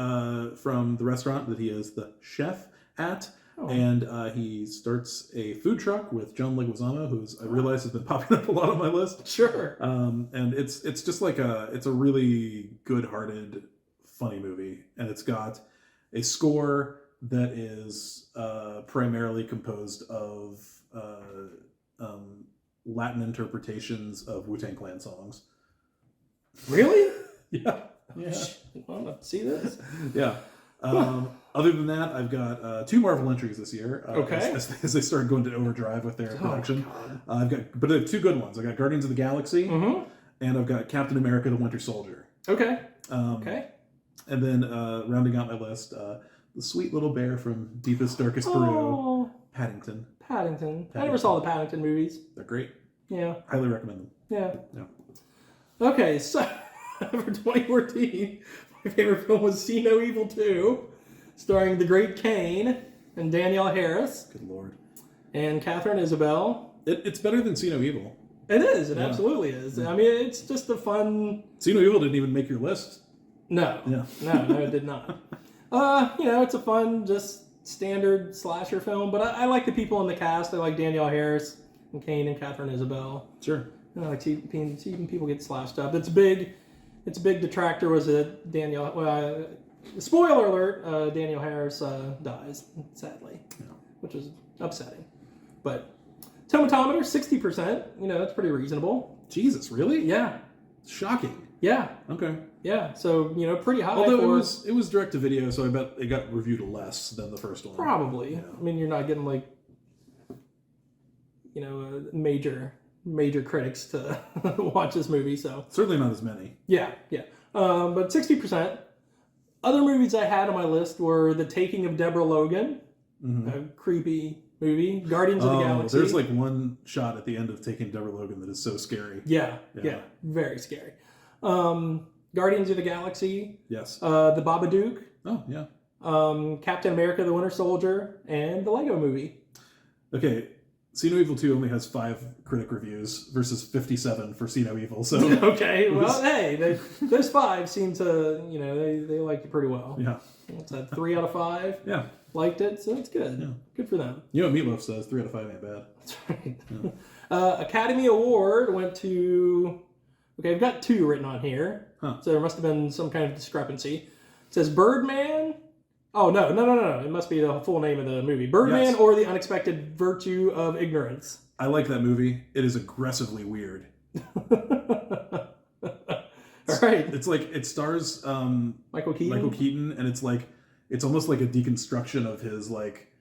from the restaurant that he is the chef at. Oh. And he starts a food truck with John Leguizamo, who's I realize has been popping up a lot on my list. Sure. And it's just like it's a really good-hearted, funny movie, and it's got a score that is primarily composed of Latin interpretations of Wu-Tang Clan songs. Really? Yeah. Well, let's see this. Yeah. Other than that, I've got 2 Marvel entries this year. Okay. As they start going to overdrive with their production. I've got 2 good ones. I've got Guardians of the Galaxy, and I've got Captain America: The Winter Soldier. Okay. Okay. And then rounding out my list, the sweet little bear from Deepest Darkest Peru, Paddington. Paddington. I never saw the Paddington movies. They're great. Yeah. Highly recommend them. Yeah. Okay, so for 2014, my favorite film was See No Evil 2, starring the great Kane and Danielle Harris. Good Lord. And Catherine Isabel. It's better than See No Evil. It is. It absolutely is. I mean, it's just a fun... See No Evil didn't even make your list. No. Yeah. No, it did not. It's a fun, just standard slasher film, but I like the people in the cast. I like Danielle Harris and Kane and Catherine Isabel. Sure. I like seeing people get slashed up. Its big detractor was that Danielle. Spoiler alert: Danielle Harris dies sadly, which was upsetting. But tomatometer 60%. That's pretty reasonable. Jesus, really? Yeah. Shocking. Yeah. Okay. Yeah. So pretty high. Although it was direct to video, so I bet it got reviewed less than the first one. Probably. Yeah. I mean, you're not getting major critics to watch this movie, so certainly not as many. Yeah. But 60%. Other movies I had on my list were The Taking of Deborah Logan, a creepy movie. Guardians of the Galaxy. There's one shot at the end of Taking Deborah Logan that is so scary. Yeah, very scary. Guardians of the Galaxy. Yes. The Babadook. Oh, yeah. Captain America: The Winter Soldier, and the Lego Movie. Okay, See No Evil 2 only has 5 critic reviews versus 57 for See No Evil. So okay, well, hey, those 5 seem to, they liked it pretty well. Yeah. It's a 3 out of 5. Yeah. Liked it, so that's good. Yeah. Good for them. You know what Meatloaf says, 3 out of 5 ain't bad. That's right. Yeah. Academy Award went to... Okay, I've got 2 written on here. Huh. So there must have been some kind of discrepancy. It says Birdman... Oh, no. It must be the full name of the movie. Birdman or The Unexpected Virtue of Ignorance. I like that movie. It is aggressively weird. All right. It's like, it stars Michael Keaton, and it's almost like a deconstruction of his like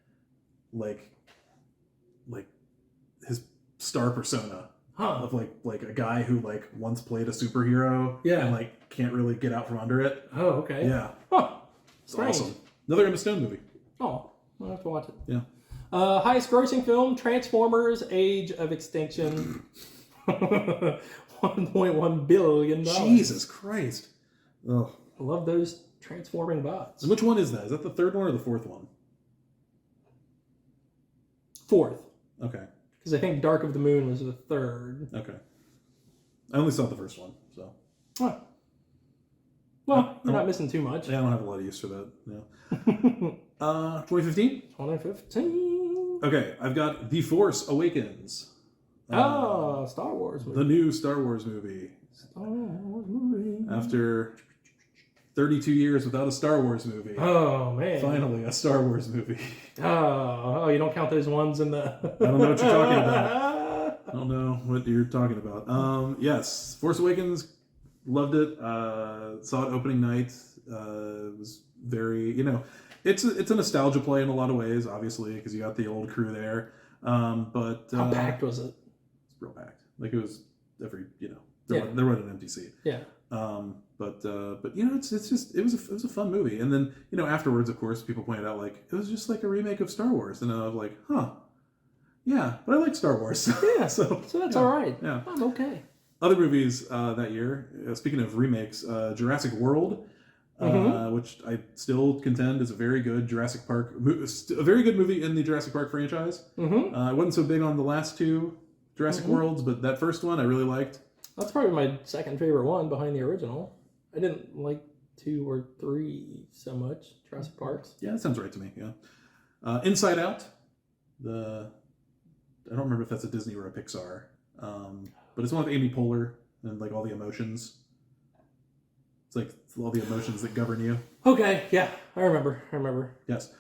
his star persona. Of like a guy who once played a superhero and can't really get out from under it. Oh, okay. Yeah. Huh. It's awesome. Another Emma Stone movie. Oh, I'll have to watch it. Yeah. Highest grossing film, Transformers: Age of Extinction. $1.1 billion. Jesus Christ. Ugh. I love those transforming bots. And which one is that? Is that the 3rd one or the 4th one? 4th. Okay. Because I think Dark of the Moon was the third. Okay. I only saw the first one, so. Huh. Well, you're not missing too much. Yeah, I don't have a lot of use for that. Yeah. 2015? 2015. Okay, I've got The Force Awakens. Star Wars movie. The new Star Wars movie. Star Wars movie. After 32 years without a Star Wars movie. Oh, man. Finally, a Star Wars movie. Oh, you don't count those ones in the... I don't know what you're talking about. I don't know what you're talking about. Yes, Force Awakens, loved it. Saw it opening night. It was very, it's a nostalgia play in a lot of ways, obviously, because you got the old crew there. But how packed was it? It's real packed. Like it was every, there wasn't an empty seat. Yeah. But it was a fun movie. And then afterwards, of course, people pointed out like it was just like a remake of Star Wars, and I was like, yeah, but I like Star Wars. Yeah, so that's all right. Yeah, I'm okay. Other movies that year, speaking of remakes, Jurassic World, which I still contend is a very good Jurassic Park, a very good movie in the Jurassic Park franchise. I wasn't so big on the last two Jurassic Worlds, but that first one I really liked. That's probably my second favorite one behind the original. I didn't like 2 or 3 so much, Jurassic Parks. Yeah, that sounds right to me, yeah. Inside Out. I don't remember if that's a Disney or a Pixar. But it's one with Amy Poehler and like all the emotions. It's like all the emotions that govern you. Okay, yeah, I remember. Yes.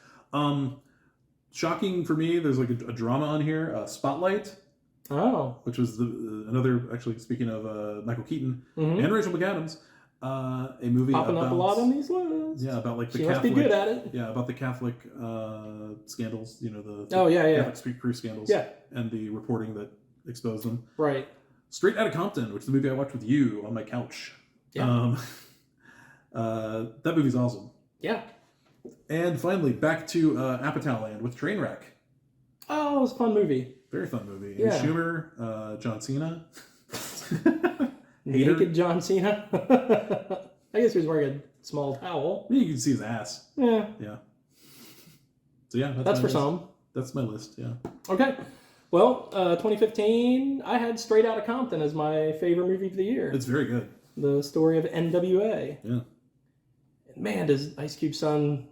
Shocking for me, there's like a drama on here, Spotlight. Oh. Which was another, actually, speaking of Michael Keaton and Rachel McAdams, a movie popping about, up a lot on these lists. Yeah, about like the she Catholic. Must be good at it. Yeah, about the Catholic scandals. The Catholic street crew scandals. Yeah, and the reporting that exposed them. Right. Straight Outta Compton, which is the movie I watched with you on my couch. Yeah. That movie's awesome. Yeah. And finally, back to Apatow Land with Trainwreck. Oh, it was a fun movie. Very fun movie. Yeah. Amy Schumer, John Cena. Naked John Cena. I guess he was wearing a small towel. You can see his ass. Yeah. Yeah. So yeah, that's for list. some. That's my list. Yeah. Okay. Well, 2015, I had Straight Outta Compton as my favorite movie of the year. It's very good. The story of NWA. Yeah. And man, does Ice Cube's son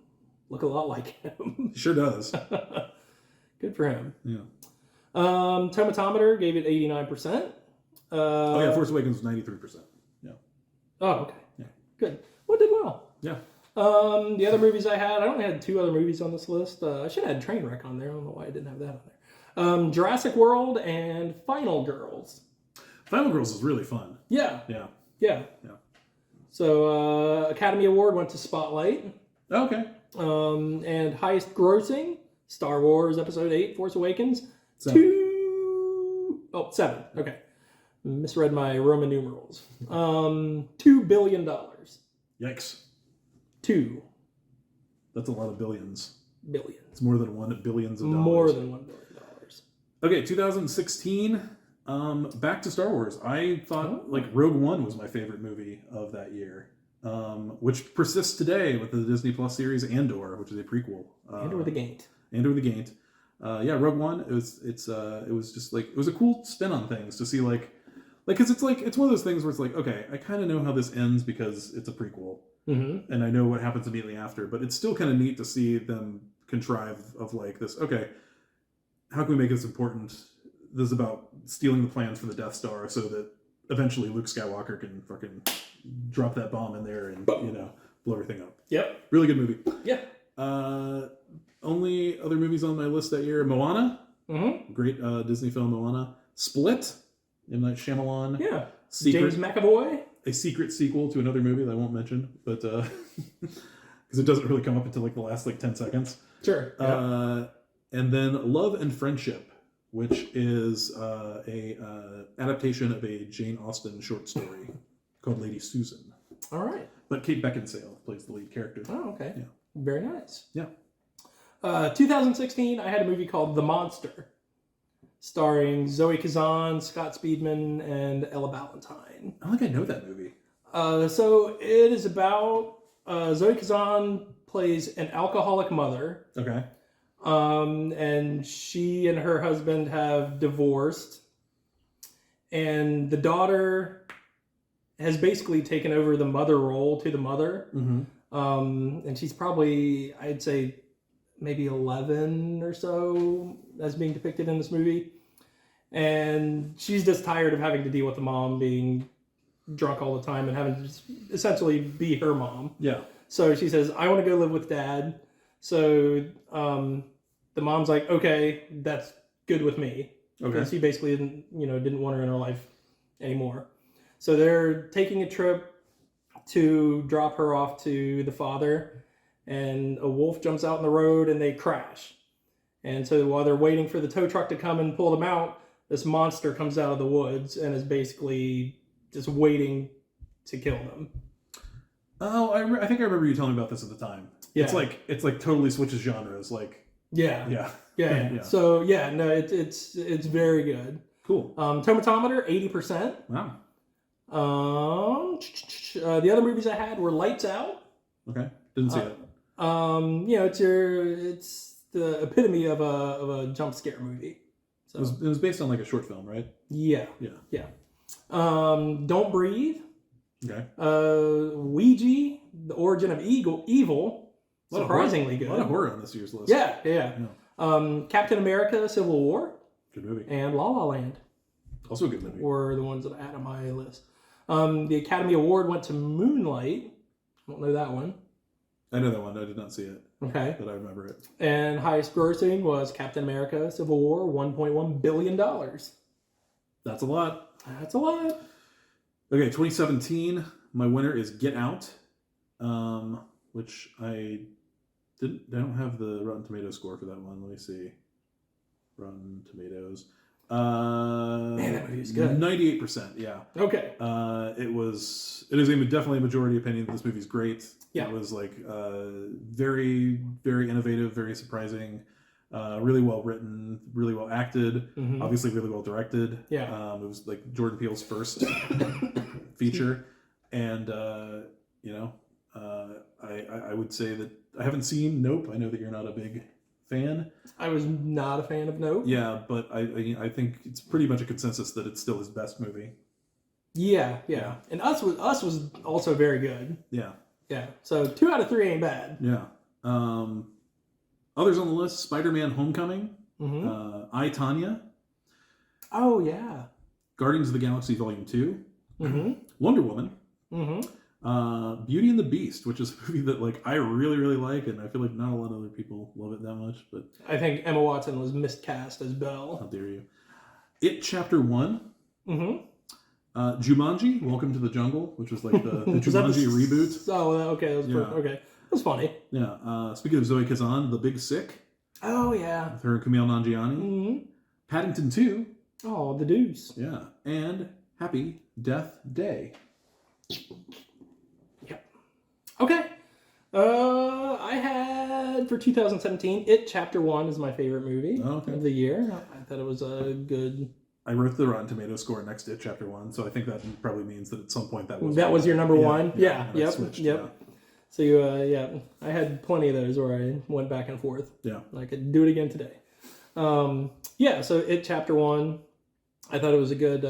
look a lot like him. He sure does. Good for him. Yeah. Tomatometer gave it 89%. Force Awakens was 93%. Yeah. Oh, okay. Yeah. Good. Well, it did well. Yeah. The other movies I only had 2 other movies on this list. I should have had Trainwreck on there. I don't know why I didn't have that on there. Jurassic World and Final Girls. Final Girls is really fun. Yeah. Yeah. Yeah. Yeah. So, Academy Award went to Spotlight. Okay. And highest grossing, Star Wars Episode 8, Force Awakens. 7. 7. Okay. Misread my Roman numerals. $2 billion. Yikes. 2 That's a lot of billions. billion. It's more than billions of dollars. More than $1 billion. Okay, 2016. Back to Star Wars. I thought Rogue One was my favorite movie of that year, which persists today with the Disney Plus series Andor, which is a prequel. Andor the Gaint. Andor the Gaint. Rogue One. It was just like it was a cool spin on things to see because it's one of those things where it's like, okay, I kind of know how this ends because it's a prequel, and I know what happens immediately after, but it's still kind of neat to see them contrive of like this. Okay, how can we make this important? This is about stealing the plans for the Death Star so that eventually Luke Skywalker can fucking drop that bomb in there and blow everything up. Yep, really good movie. Yeah. Only other movies on my list that year: Moana, great Disney film. Moana, Split, M. Night Shyamalan. Yeah. James McAvoy. A secret sequel to another movie that I won't mention, but because it doesn't really come up until the last 10 seconds. Sure. Yeah. And then Love and Friendship, which is a adaptation of a Jane Austen short story called Lady Susan. All right. But Kate Beckinsale plays the lead character. Oh, okay. Yeah. Very nice. Yeah. 2016, I had a movie called The Monster, starring Zoe Kazan, Scott Speedman, and Ella Valentine. I don't think I know that movie. So it is about Zoe Kazan plays an alcoholic mother. Okay. And she and her husband have divorced. And the daughter has basically taken over the mother role to the mother. And she's probably, I'd say, maybe 11 or so as being depicted in this movie. And she's just tired of having to deal with the mom being drunk all the time and having to just essentially be her mom. Yeah. So she says, I want to go live with dad. So the mom's like, okay, that's good with me. Okay. Because he basically didn't want her in her life anymore. So they're taking a trip to drop her off to the father, and a wolf jumps out in the road and they crash. And so while they're waiting for the tow truck to come and pull them out, this monster comes out of the woods and is basically just waiting to kill them. Oh, I think I remember you telling me about this at the time. Yeah. It's like totally switches genres. Like yeah. Yeah. So yeah, no, it's very good. Cool. Tomatometer 80%. Wow. The other movies I had were Lights Out. Okay, didn't see it. It's the epitome of a jump scare movie. So It was based on like a short film, right? yeah. Don't Breathe. Okay. Ouija, The Origin of Evil. Surprisingly good. A lot of horror on this year's list. Yeah. Captain America: Civil War. Good movie. And La La Land. Also a good movie. Were the ones that I had on my list. The Academy Award went to Moonlight. I don't know that one. I know that one. I did not see it. Okay. But I remember it. And highest grossing was Captain America: Civil War, $1.1 billion. That's a lot. That's a lot. Okay, 2017. My winner is Get Out, which I don't have the Rotten Tomatoes score for that one. Let me see. Rotten Tomatoes. Man, that movie is good. 98%. Yeah. Okay. It is definitely a majority opinion that this movie's great. Yeah. It was like very, very innovative, very surprising, really well written, really well acted, obviously really well directed. Yeah. It was like Jordan Peele's first feature, and I would say that I haven't seen Nope. I know that you're not a big fan. I was not a fan of Nope. Yeah, but I think it's pretty much a consensus that it's still his best movie. Yeah. And Us was also very good. Yeah. So 2 out of 3 ain't bad. Yeah. Others on the list: Spider-Man: Homecoming, I, Tonya, Oh yeah. Guardians of the Galaxy Volume 2, Wonder Woman, Beauty and the Beast, which is a movie that like I really, really like, and I feel like not a lot of other people love it that much. But I think Emma Watson was miscast as Belle. how dare you? It Chapter 1. Jumanji: Welcome to the Jungle, which was like the Jumanji reboot. Oh, okay. Okay. That's funny. Yeah. Speaking of Zoe Kazan, The Big Sick. Oh yeah. With her and Kumail Nanjiani. Paddington 2. Oh, The Deuce. Yeah. And Happy Death Day. Yep. Okay. I had for 2017, It Chapter 1 is my favorite movie of the year. I thought it was a good. I wrote the Rotten Tomatoes score next to It Chapter 1, so I think that probably means that at some point that was your number one. Yeah. Yep. Switched, Yep. So you, I had plenty of those where I went back and forth. Yeah. I could do it again today. So It Chapter 1, I thought it was a good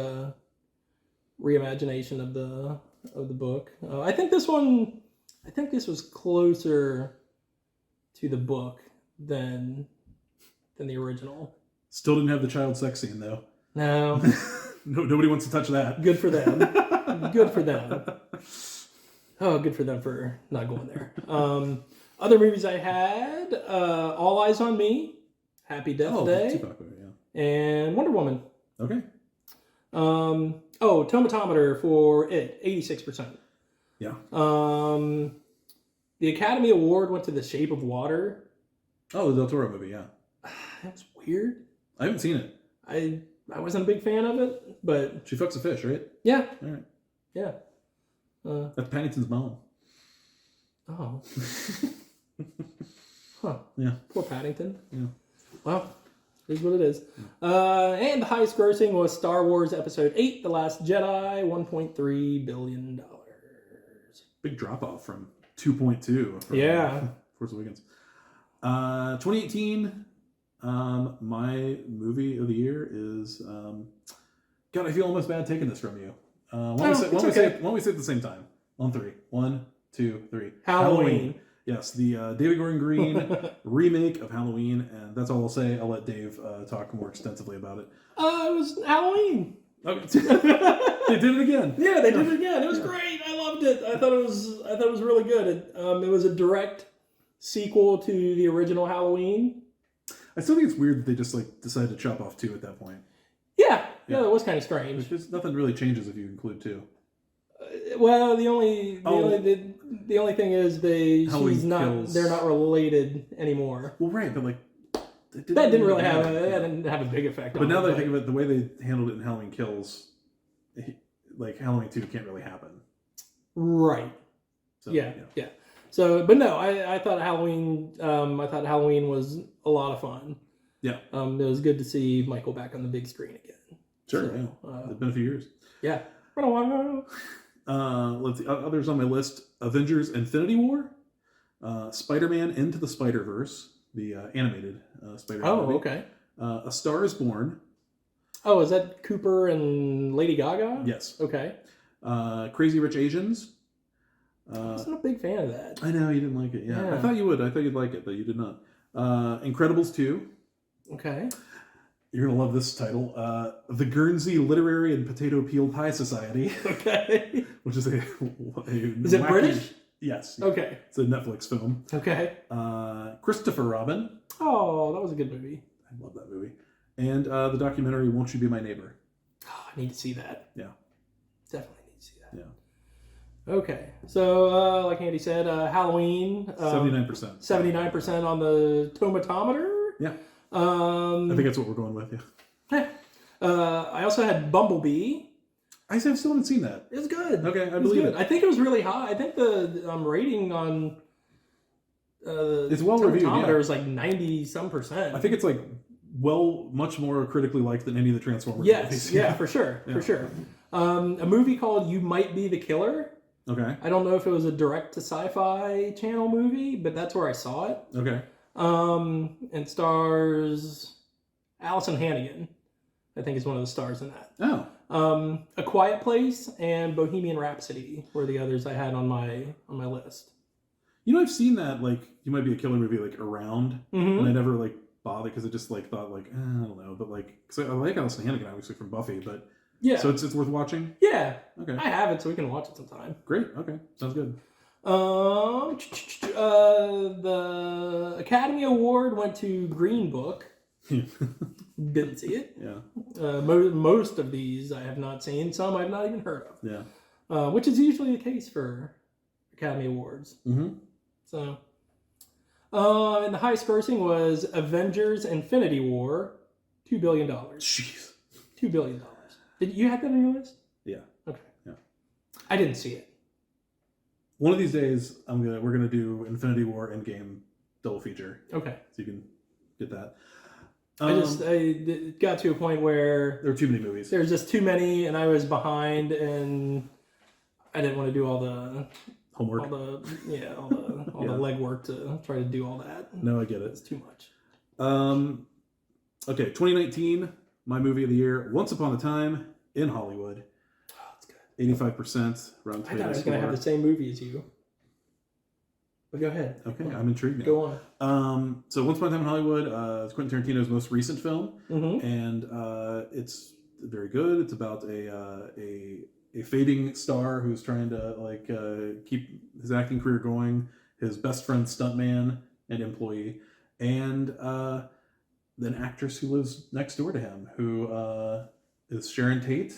reimagination of the book. I think this was closer to the book than the original. Still didn't have the child sex scene though. No. Nobody wants to touch that. Good for them. Good for them. Oh, good for them for not going there. Other movies I had, All Eyes on Me, Happy Death Day, and Wonder Woman. Okay. Tomatometer for it, 86%. Yeah. The Academy Award went to The Shape of Water. Oh, the Del Toro movie, yeah. That's weird. I haven't seen it. I wasn't a big fan of it, but... She fucks a fish, right? Yeah. All right. Yeah. That's Paddington's mom. Oh. Huh. Yeah. Poor Paddington. Yeah. Well, it is what it is. And the highest grossing was Star Wars Episode 8, The Last Jedi, $1.3 billion. Big drop off from 2.2. Yeah. Force Awakens. 2018. My movie of the year is. God, I feel almost bad taking this from you. Why don't we say it at the same time? On 3. 1, 2, 3. Halloween. Yes, the David Gordon Green remake of Halloween, and that's all I'll say. I'll let Dave talk more extensively about it. It was Halloween. Okay. They did it again. Yeah, they did it again. It was great. I loved it. I thought it was really good. It was a direct sequel to the original Halloween. I still think it's weird that they just like decided to chop off 2 at that point. Yeah, that was kind of strange. Just nothing really changes if you include 2. Well, the only thing is they're not related anymore. Well, right, but like that didn't really have a big effect. But now that I think of it, the way they handled it in Halloween Kills, like Halloween 2 can't really happen. Right. So, yeah. So, but no, I thought Halloween Halloween was a lot of fun. Yeah. It was good to see Michael back on the big screen again. Sure. So, yeah. It's been a few years. Yeah. Been a while. Let's see. Others on my list: Avengers: Infinity War, Spider-Man: Into the Spider-Verse, the animated Spider-Man movie. Okay. A Star Is Born. Oh, is that Cooper and Lady Gaga? Yes. Okay. Crazy Rich Asians. I wasn't a big fan of that. I know you didn't like it. Yeah. I thought you would. I thought you'd like it, but you did not. Incredibles 2. Okay. You're gonna love this title. The Guernsey Literary and Potato Peel Pie Society. Okay. Which is a is it British? Yes. Okay. It's a Netflix film. Okay. Christopher Robin. Oh, that was a good movie. I love that movie. And the documentary Won't You Be My Neighbor? Oh, I need to see that. Yeah. Definitely need to see that. Yeah. Okay. So, like Andy said, Halloween. 79%. 79% on the tomatometer. Yeah. I think that's what we're going with, yeah. I also had Bumblebee. I still haven't seen that. It was good. Okay, I believe it. I think it was really high. I think the rating on it's well reviewed. Yeah. Is like 90-some%. I think it's like much more critically liked than any of the Transformers movies. Yeah, for sure, for sure. A movie called You Might Be the Killer. Okay. I don't know if it was a direct to Sci-Fi Channel movie, but that's where I saw it. Okay. And stars Allison Hannigan, I think is one of the stars in that. Oh. A Quiet Place and Bohemian Rhapsody were the others I had on my list. You know, I've seen that, like, You Might Be a Killer movie, like, around, and I never, like, bothered, because I just, like, thought, like, I don't know, but, like, because I like Allison Hannigan, obviously, from Buffy, but, yeah. So it's worth watching? Yeah. Okay. I have it, so we can watch it sometime. Great, okay. Sounds good. The Academy Award went to Green Book. Didn't see it. Yeah. Most of these I have not seen. Some I've not even heard of. Yeah. Which is usually the case for Academy Awards. Mm-hmm. So, and the highest grossing was Avengers: Infinity War, $2 billion. Jeez. $2 billion. Did you have that on your list? Yeah. Okay. Yeah. I didn't see it. One of these days, we're gonna do Infinity War Endgame double feature. Okay. So you can get that. I got to a point where there were too many movies. There's just too many, and I was behind, and I didn't want to do all the homework, all the legwork to try to do all that. No, I get it. It's too much. Okay, 2019, my movie of the year, Once Upon a Time in Hollywood. Oh, that's good. 85% Rotten Tomatoes. I thought I was going to have the same movie as you. But go ahead. Okay, I'm intrigued now. Go on. So Once Upon a Time in Hollywood, it's Quentin Tarantino's most recent film, and it's very good. It's about a fading star who's trying to keep his acting career going. His best friend, stuntman and employee, and an actress who lives next door to him, who is Sharon Tate.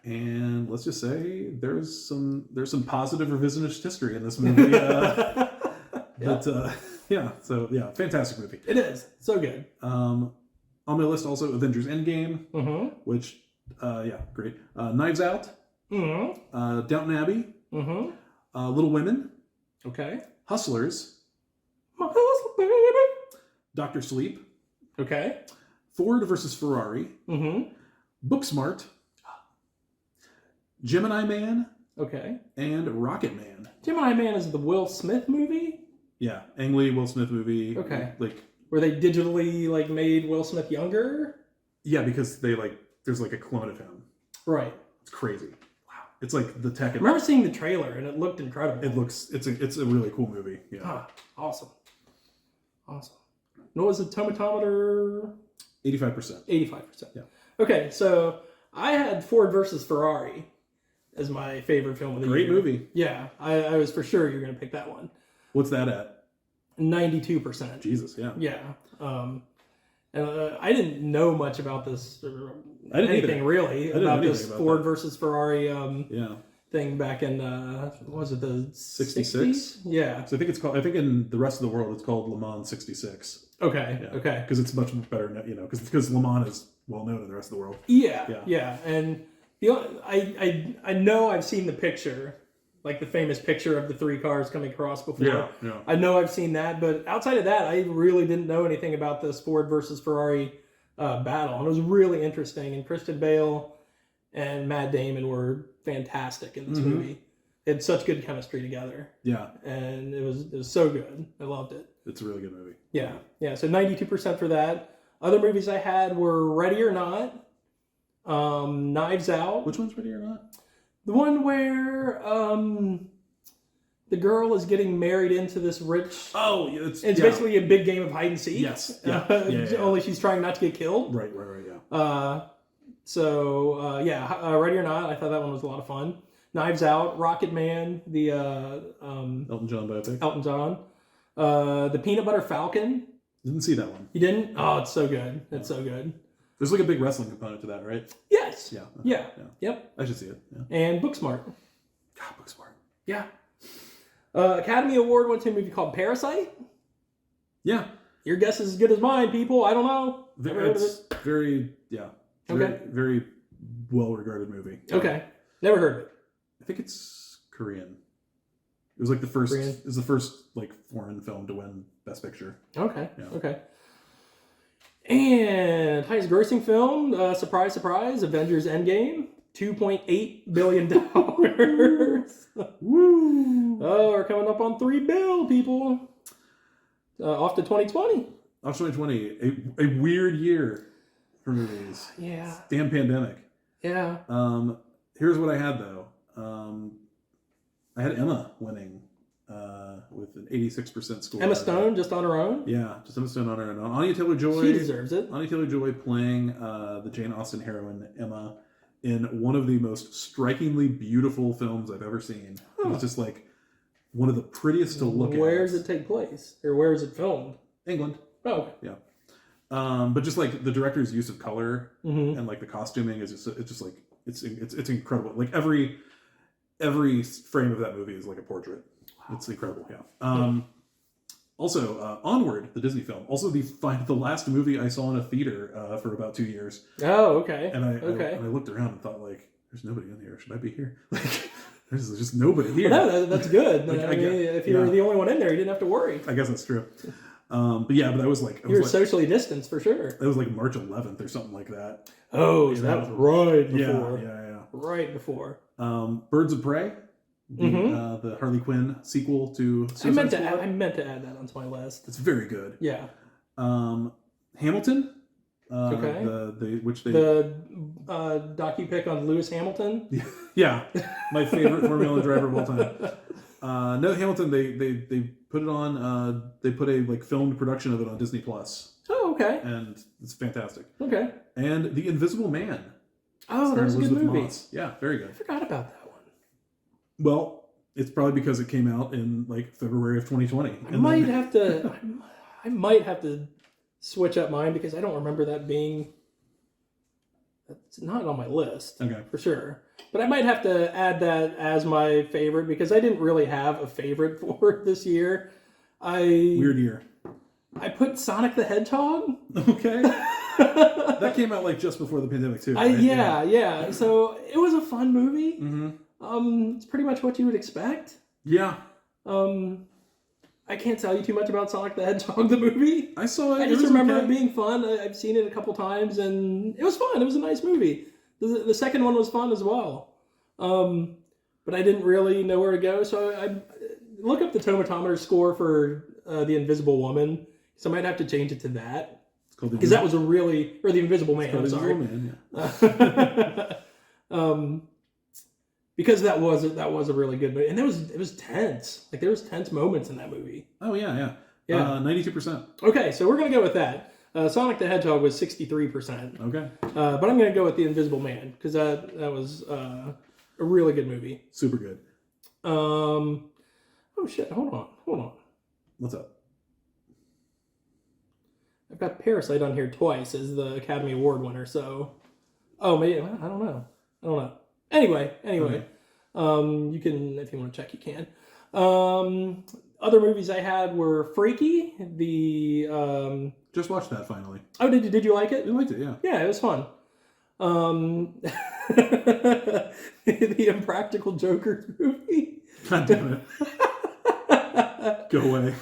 And let's just say there's some positive revisionist history in this movie. Fantastic movie. It is so good. On my list also Avengers Endgame, which great. Knives Out, Downton Abbey, Little Women, okay, Hustlers, my hustle, baby, Dr. Sleep, okay, Ford versus Ferrari, Booksmart, Gemini Man, okay, and Rocket Man. Gemini Man is the Will Smith movie. Yeah, Ang Lee, Will Smith movie. Okay. Like, where they digitally like made Will Smith younger. yeah, because they like there's like a clone of him. Right. It's crazy. Wow. It's like the tech. I remember seeing the trailer and it looked incredible. It looks. It's a really cool movie. Yeah. Ah, awesome. Awesome. What was the tomatometer? 85%. 85%. Yeah. Okay, so I had Ford versus Ferrari as my favorite film of the year. Great movie. Yeah, I was for sure you're going to pick that one. What's that at? 92%. Jesus, yeah. Yeah. And I didn't know much about this, I didn't anything either. really, I didn't about know this anything about Ford that. versus Ferrari Yeah. thing back in, what was it, the 66? 60s? Yeah. So I think in the rest of the world it's called Le Mans 66. Okay, Yeah. okay. Because it's much better, because Le Mans is well known in the rest of the world. Yeah. And I know I've seen the picture, like the famous picture of the three cars coming across before. Yeah. I know I've seen that, but outside of that, I really didn't know anything about this Ford versus Ferrari battle. And it was really interesting. And Christian Bale and Matt Damon were fantastic in this movie. They had such good chemistry together. Yeah. And it was so good. I loved it. It's a really good movie. Yeah. So 92% for that. Other movies I had were Ready or Not, Knives Out. Which one's Ready or Not? The one where the girl is getting married into this rich. Oh, yeah, it's basically a big game of hide and seek. Yes. Yeah. Only she's trying not to get killed. Right. Yeah. Ready or Not. I thought that one was a lot of fun. Knives Out, Rocket Man, the Elton John biopic. Elton John, the Peanut Butter Falcon. Didn't see that one. You didn't? Oh, it's so good. It's so good. There's like a big wrestling component to that, right? Yes. Yeah. Yep. I should see it. Yeah. And Booksmart. God, Booksmart. Yeah. Academy Award went to a movie called Parasite. Yeah. Your guess is as good as mine, people. I don't know. It's very Okay. very well regarded movie. Okay. Never heard of it. I think it's Korean. It was like the first. Korean? It was the first like foreign film to win Best Picture. Okay. Yeah. Okay. And highest grossing film, surprise, surprise, Avengers Endgame, $2.8 billion. Woo! Oh, we're coming up on $3 billion, people. Off to 2020. Off 2020, a weird year for movies. Yeah. Damn pandemic. Yeah. Here's what I had though. I had Emma winning with an 86% score. Emma Stone, just on her own. Yeah, just Emma Stone on her own. Anya Taylor-Joy. She deserves it. Anya Taylor-Joy playing the Jane Austen heroine Emma in one of the most strikingly beautiful films I've ever seen. It was just like one of the prettiest to look at. Where does it take place? Or where is it filmed? England. Oh, okay. Yeah. But just like the director's use of color and like the costuming is just like it's incredible. Like every frame of that movie is like a portrait. Wow. It's incredible. Yeah. Also, Onward, the Disney film, also the last movie I saw in a theater for about 2 years. Oh, okay. And I looked around and thought like, there's nobody in here. Should I be here? Like, there's just nobody here. Well, no, that's good. Like, I mean, if you were the only one in there, you didn't have to worry. I guess that's true. But that was like... You were socially distanced for sure. That was like March 11th or something like that. Oh, so that was right before. Yeah. Right before. Birds of Prey, the Harley Quinn sequel to Suicide Squad. I meant to add that onto my list. It's very good. Yeah. Hamilton. Okay. The docu-pic on Lewis Hamilton. Yeah, my favorite Formula One driver of all time. No, Hamilton. They put it on. They put a like filmed production of it on Disney Plus. Oh, okay. And it's fantastic. Okay. And The Invisible Man. Oh, that was a good movie. Moss. Yeah, very good. I forgot about that one. Well, it's probably because it came out in like February of 2020. I might have to switch up mine because I don't remember that being. It's not on my list. Okay. For sure. But I might have to add that as my favorite because I didn't really have a favorite for this year. Weird year. I put Sonic the Hedgehog. Okay. That came out like just before the pandemic too. Right? Yeah. So it was a fun movie. It's pretty much what you would expect. Yeah. I can't tell you too much about Sonic the Hedgehog, the movie. I saw it. I just remember it being fun. I've seen it a couple times, and it was fun. It was a nice movie. The second one was fun as well. But I didn't really know where to go, so I look up the tomatometer score for The Invisible Woman. So I might have to change it to that. It's called Because that was a really... Or The Invisible Man, I'm sorry. Man, yeah. Because that was a really good movie. And it was tense. Like, there was tense moments in that movie. Oh, yeah. Yeah. 92%. Okay, so we're going to go with that. Sonic the Hedgehog was 63%. Okay. But I'm going to go with The Invisible Man, because that was a really good movie. Super good. Oh, shit. Hold on. What's up? I've got Parasite on here twice as the Academy Award winner, so... Oh, maybe... I don't know. Anyway. Okay. You can... If you want to check, you can. Other movies I had were Freaky, the... Just watched that finally. Oh, did you like it? I liked it, yeah. Yeah, it was fun. The Impractical Jokers movie. God damn it. Go away.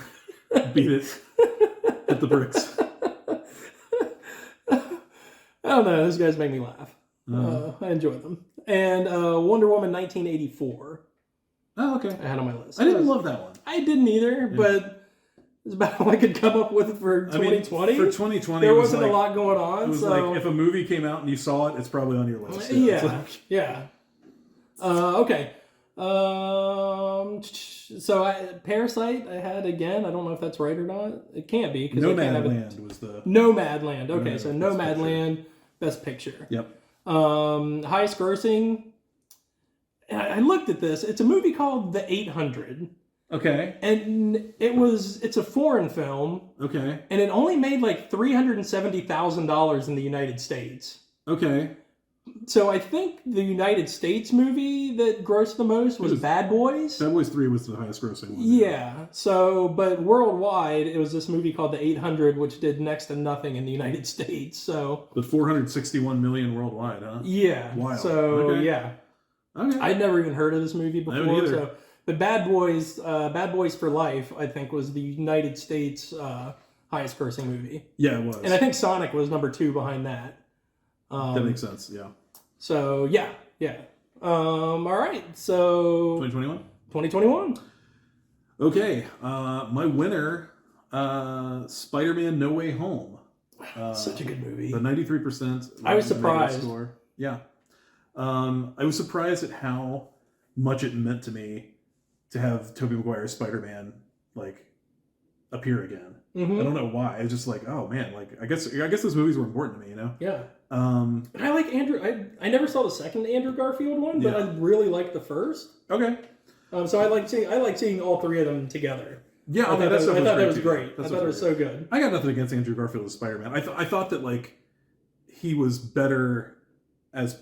Beat it. Hit the bricks. I don't know. Those guys make me laugh. I enjoy them. And Wonder Woman 1984. Oh, okay. I had on my list. I didn't love that one. I didn't either, but it's about all I could come up with for 2020. For 2020, there wasn't a lot going on. It was so... like if a movie came out and you saw it, it's probably on your list. Yeah. Okay. So Parasite I had again. I don't know if that's right or not. It can't be. Nomadland was the... Nomadland. Okay, so Nomadland, Best Picture. Yep. Highest grossing... I looked at this. It's a movie called The 800. Okay. And it's a foreign film. Okay. And it only made like $370,000 in the United States. Okay. So I think the United States movie that grossed the most was Bad Boys. Bad Boys 3 was the highest grossing one. Yeah. So, but worldwide, it was this movie called The 800, which did next to nothing in the United States. So. But 461 million worldwide, huh? Yeah. Wild. So, okay. Yeah. Okay. I'd never even heard of this movie before. I haven't either. So, but Bad Boys for Life, I think, was the United States highest grossing movie. Yeah, it was. And I think Sonic was number 2 behind that. That makes sense, yeah. So, yeah. All right, so... 2021. Okay, my winner, Spider-Man No Way Home. Such a good movie. The 93%. I was surprised. Score. Yeah. I was surprised at how much it meant to me to have Tobey Maguire's Spider-Man, like, appear again. Mm-hmm. I don't know why. I was just like, oh man, like I guess those movies were important to me, you know? Yeah. And I like Andrew. I never saw the second Andrew Garfield one, but I really liked the first. Okay. So I like seeing all three of them together. Yeah, I thought that was great. I thought it was so good. I got nothing against Andrew Garfield as Spider-Man. I thought that like he was better as.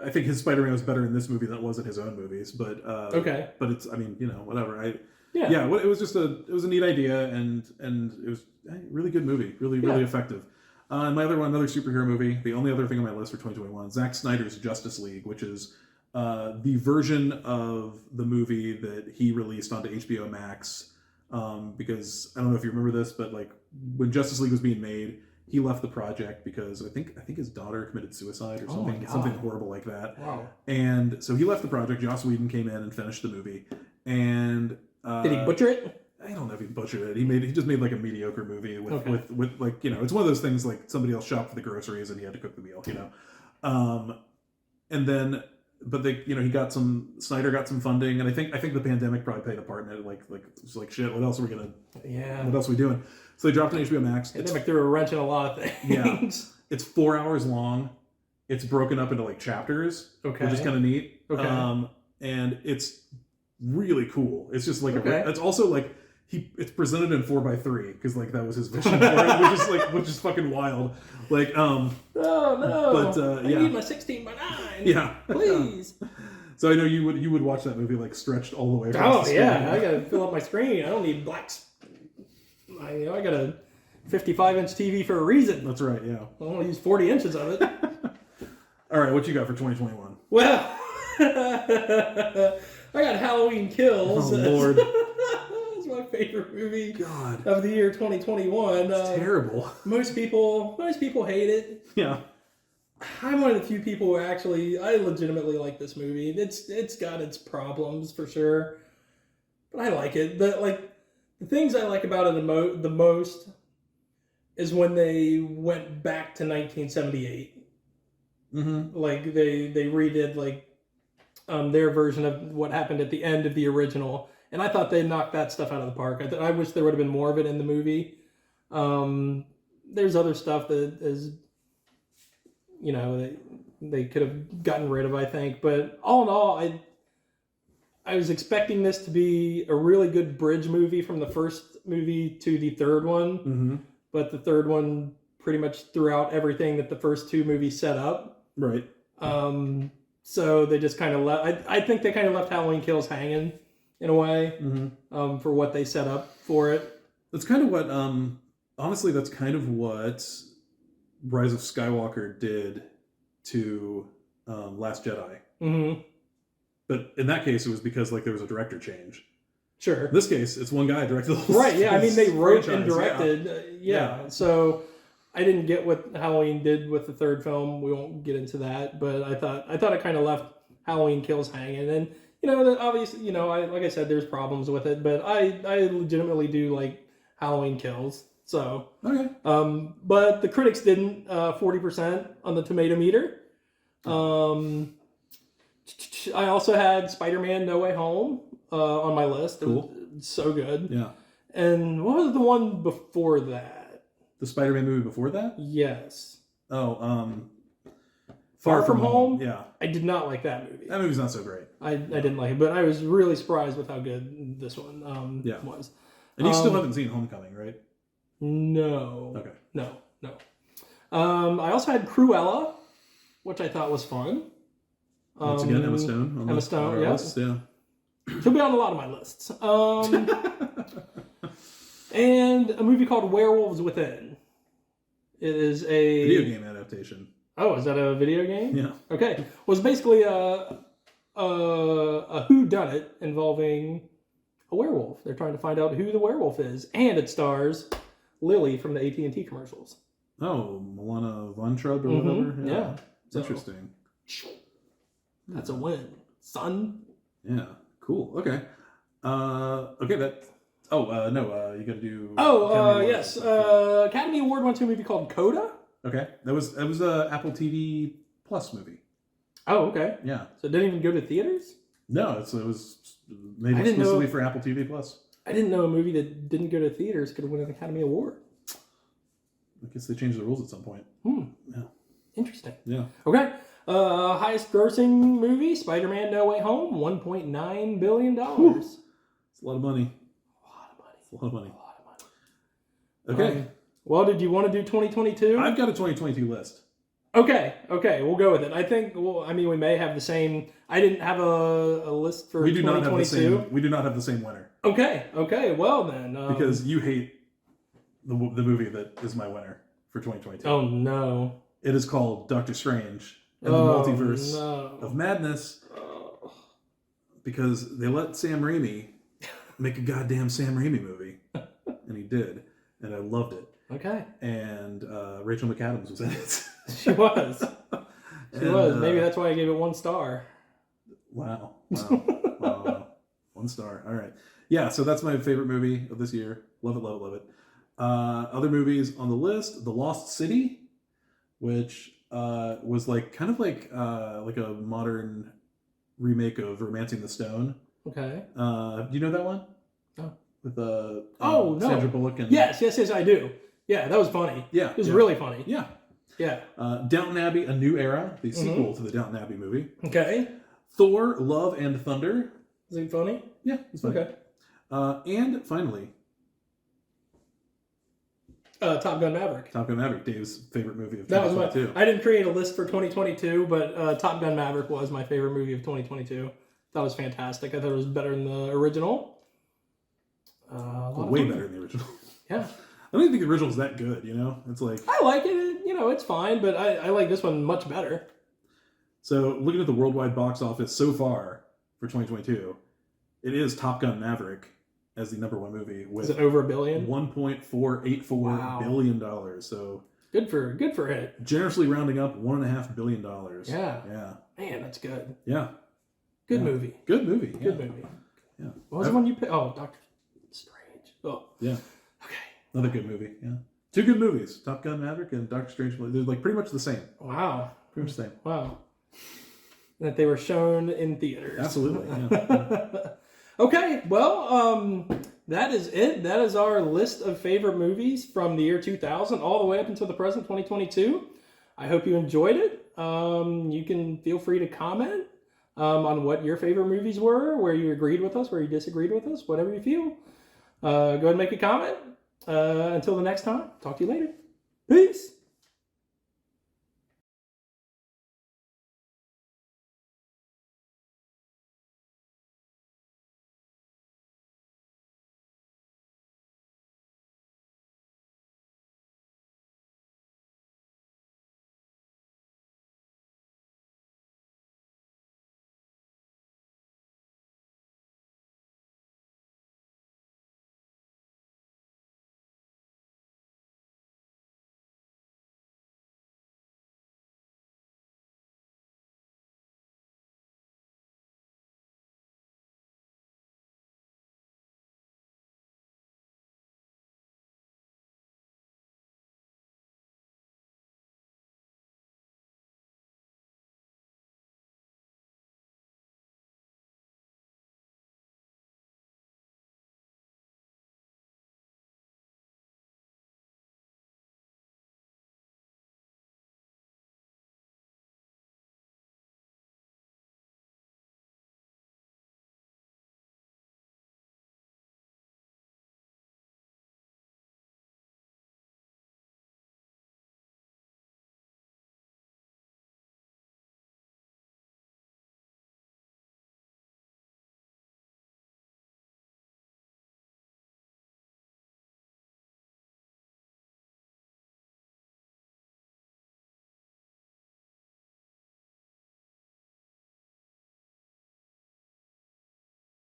I think his Spider-Man was better in this movie than it was in his own movies, but okay. But it's, I mean, you know, whatever. Yeah, it was just a neat idea, and it was a really good movie, really effective. And my other one, another superhero movie. The only other thing on my list for 2021, Zack Snyder's Justice League, which is the version of the movie that he released onto HBO Max. Because I don't know if you remember this, but like when Justice League was being made, he left the project because I think his daughter committed suicide or something horrible like that. Wow. And so he left the project. Joss Whedon came in and finished the movie. And did he butcher it? I don't know if he butchered it. He just made like a mediocre movie with like, you know, it's one of those things like somebody else shopped for the groceries and he had to cook the meal, you know. And then but they, you know, Snyder got some funding, and I think the pandemic probably played a part in it. Like shit, what else are we doing? So they dropped it on HBO Max. Pandemic threw a wrench in a lot of things. Yeah. It's 4 hours long. It's broken up into like chapters, which is kind of neat. Okay. And it's really cool. It's just like it's also like it's presented in 4x3 because like that was his vision for it, which is fucking wild. Like oh no, but I need my 16:9. Yeah, please. So I know you would watch that movie like stretched all the way. Oh the yeah, I gotta fill up my screen. I don't need blacks. I got a 55-inch TV for a reason. That's right. Yeah. I want to use 40 inches of it. All right, what you got for 2021? Well, I got Halloween Kills. Oh Lord. It's my favorite movie of the year 2021. It's terrible. Most people hate it. Yeah. I'm one of the few people who I legitimately like this movie. It's got its problems for sure, but I like it. the things I like about it the most is when they went back to 1978. Mm-hmm. Like they redid like their version of what happened at the end of the original, and I thought they knocked that stuff out of the park. I wish there would have been more of it in the movie. There's other stuff that is, you know, they could have gotten rid of, I think. But all in all, I was expecting this to be a really good bridge movie from the first movie to the third one. Mm-hmm. But the third one pretty much threw out everything that the first two movies set up. Right. So they just kind of left. I think they kind of left Halloween Kills hanging in a way, for what they set up for it. That's kind of what, honestly, that's kind of what Rise of Skywalker did to Last Jedi. Mm-hmm. But in that case, it was because like there was a director change. Sure. In this case, it's one guy directed the whole Right. Yeah. I mean, they wrote franchise, and directed. Yeah. So I didn't get what Halloween did with the third film. We won't get into that, but I thought it kind of left Halloween Kills hanging, and you know, obviously, you know, like I said, there's problems with it, but I legitimately do like Halloween Kills. So Okay. but the critics didn't. 40% on the tomato meter. I also had Spider-Man No Way Home on my list. Cool. It was so good. Yeah. And what was the one before that? The Spider-Man movie before that? Yes. Oh, Far From Home? Yeah. I did not like that movie. That movie's not so great. I didn't like it, but I was really surprised with how good this one was. And you still haven't seen Homecoming, right? No. Okay. No. I also had Cruella, which I thought was fun. Once again, Emma Stone. On Emma Stone, our yeah. list, yeah. She'll be on a lot of my lists. And a movie called Werewolves Within. It is a Video game adaptation. Oh, is that a video game? Yeah. Okay. Well, it's basically a whodunit involving a werewolf. They're trying to find out who the werewolf is, and it stars Lily from the AT&T commercials. Oh, Milana Vontrub or whatever. Yeah. It's interesting. That's a win, son. Yeah. Cool. Okay. Okay. That. Oh no. You got to do. Yes. Academy Award went to a movie called Coda. Okay. That was a Apple TV Plus movie. Oh, okay. Yeah. So it didn't even go to theaters? No, it was made I didn't exclusively know- for Apple TV Plus. I didn't know a movie that didn't go to theaters could win an Academy Award. I guess they changed the rules at some point. Yeah. Interesting. Yeah. Okay. Highest grossing movie, Spider-Man No Way Home, $1.9 billion. It's a lot of money. It's a lot of money. Okay. Well, did you want to do 2022? I've got a 2022 list. Okay, we'll go with it. I think, we may have the same. I didn't have a list for 2022. We do not have the same winner. Okay, well then. Because you hate the movie that is my winner for 2022. Oh no. It is called Doctor Strange and the Multiverse no. of Madness. Because they let Sam Raimi make a goddamn Sam Raimi movie. And he did. And I loved it. Okay. And Rachel McAdams was in it. She was. She was. Maybe that's why I gave it 1 star. Wow. 1 star. All right. Yeah, so that's my favorite movie of this year. Love it. Other movies on the list: The Lost City, which was like kind of like a modern remake of Romancing the Stone. Okay. Do you know that one? No. With no. Sandra Bullock and Yes, I do. Yeah, that was funny. Yeah, it was really funny. Yeah. Yeah. Downton Abbey: A New Era, the sequel to the Downton Abbey movie. Okay. Thor: Love and Thunder. Is it funny? Yeah, it's funny. Okay. And finally, Top Gun Maverick. Top Gun Maverick, Dave's favorite movie of That was 2022. I didn't create a list for 2022, but Top Gun Maverick was my favorite movie of 2022. That was fantastic. I thought it was better than the original. Way better than the original. Yeah. I don't even think the original is that good, you know? It's like... I like it. You know, it's fine, but I like this one much better. So, looking at the worldwide box office so far for 2022, it is Top Gun Maverick as the number 1 movie with Is it over $1 billion? $1.484 billion. So good for it. Generously rounding up $1.5 billion. Yeah. Man, that's good. Yeah. Good movie. Good movie. Good movie. Yeah. What was the one you picked? Oh, Doctor Strange. Oh, Yeah. okay. Another good movie. Yeah. 2 good movies: Top Gun: Maverick and Doctor Strange. They're like pretty much the same. Wow. Pretty much the same. Wow. That they were shown in theaters. Absolutely. Yeah. Okay, well, that is it. That is our list of favorite movies from the year 2000 all the way up until the present 2022. I hope you enjoyed it. You can feel free to comment on what your favorite movies were, where you agreed with us, where you disagreed with us, whatever you feel. Go ahead and make a comment. Until the next time, talk to you later. Peace.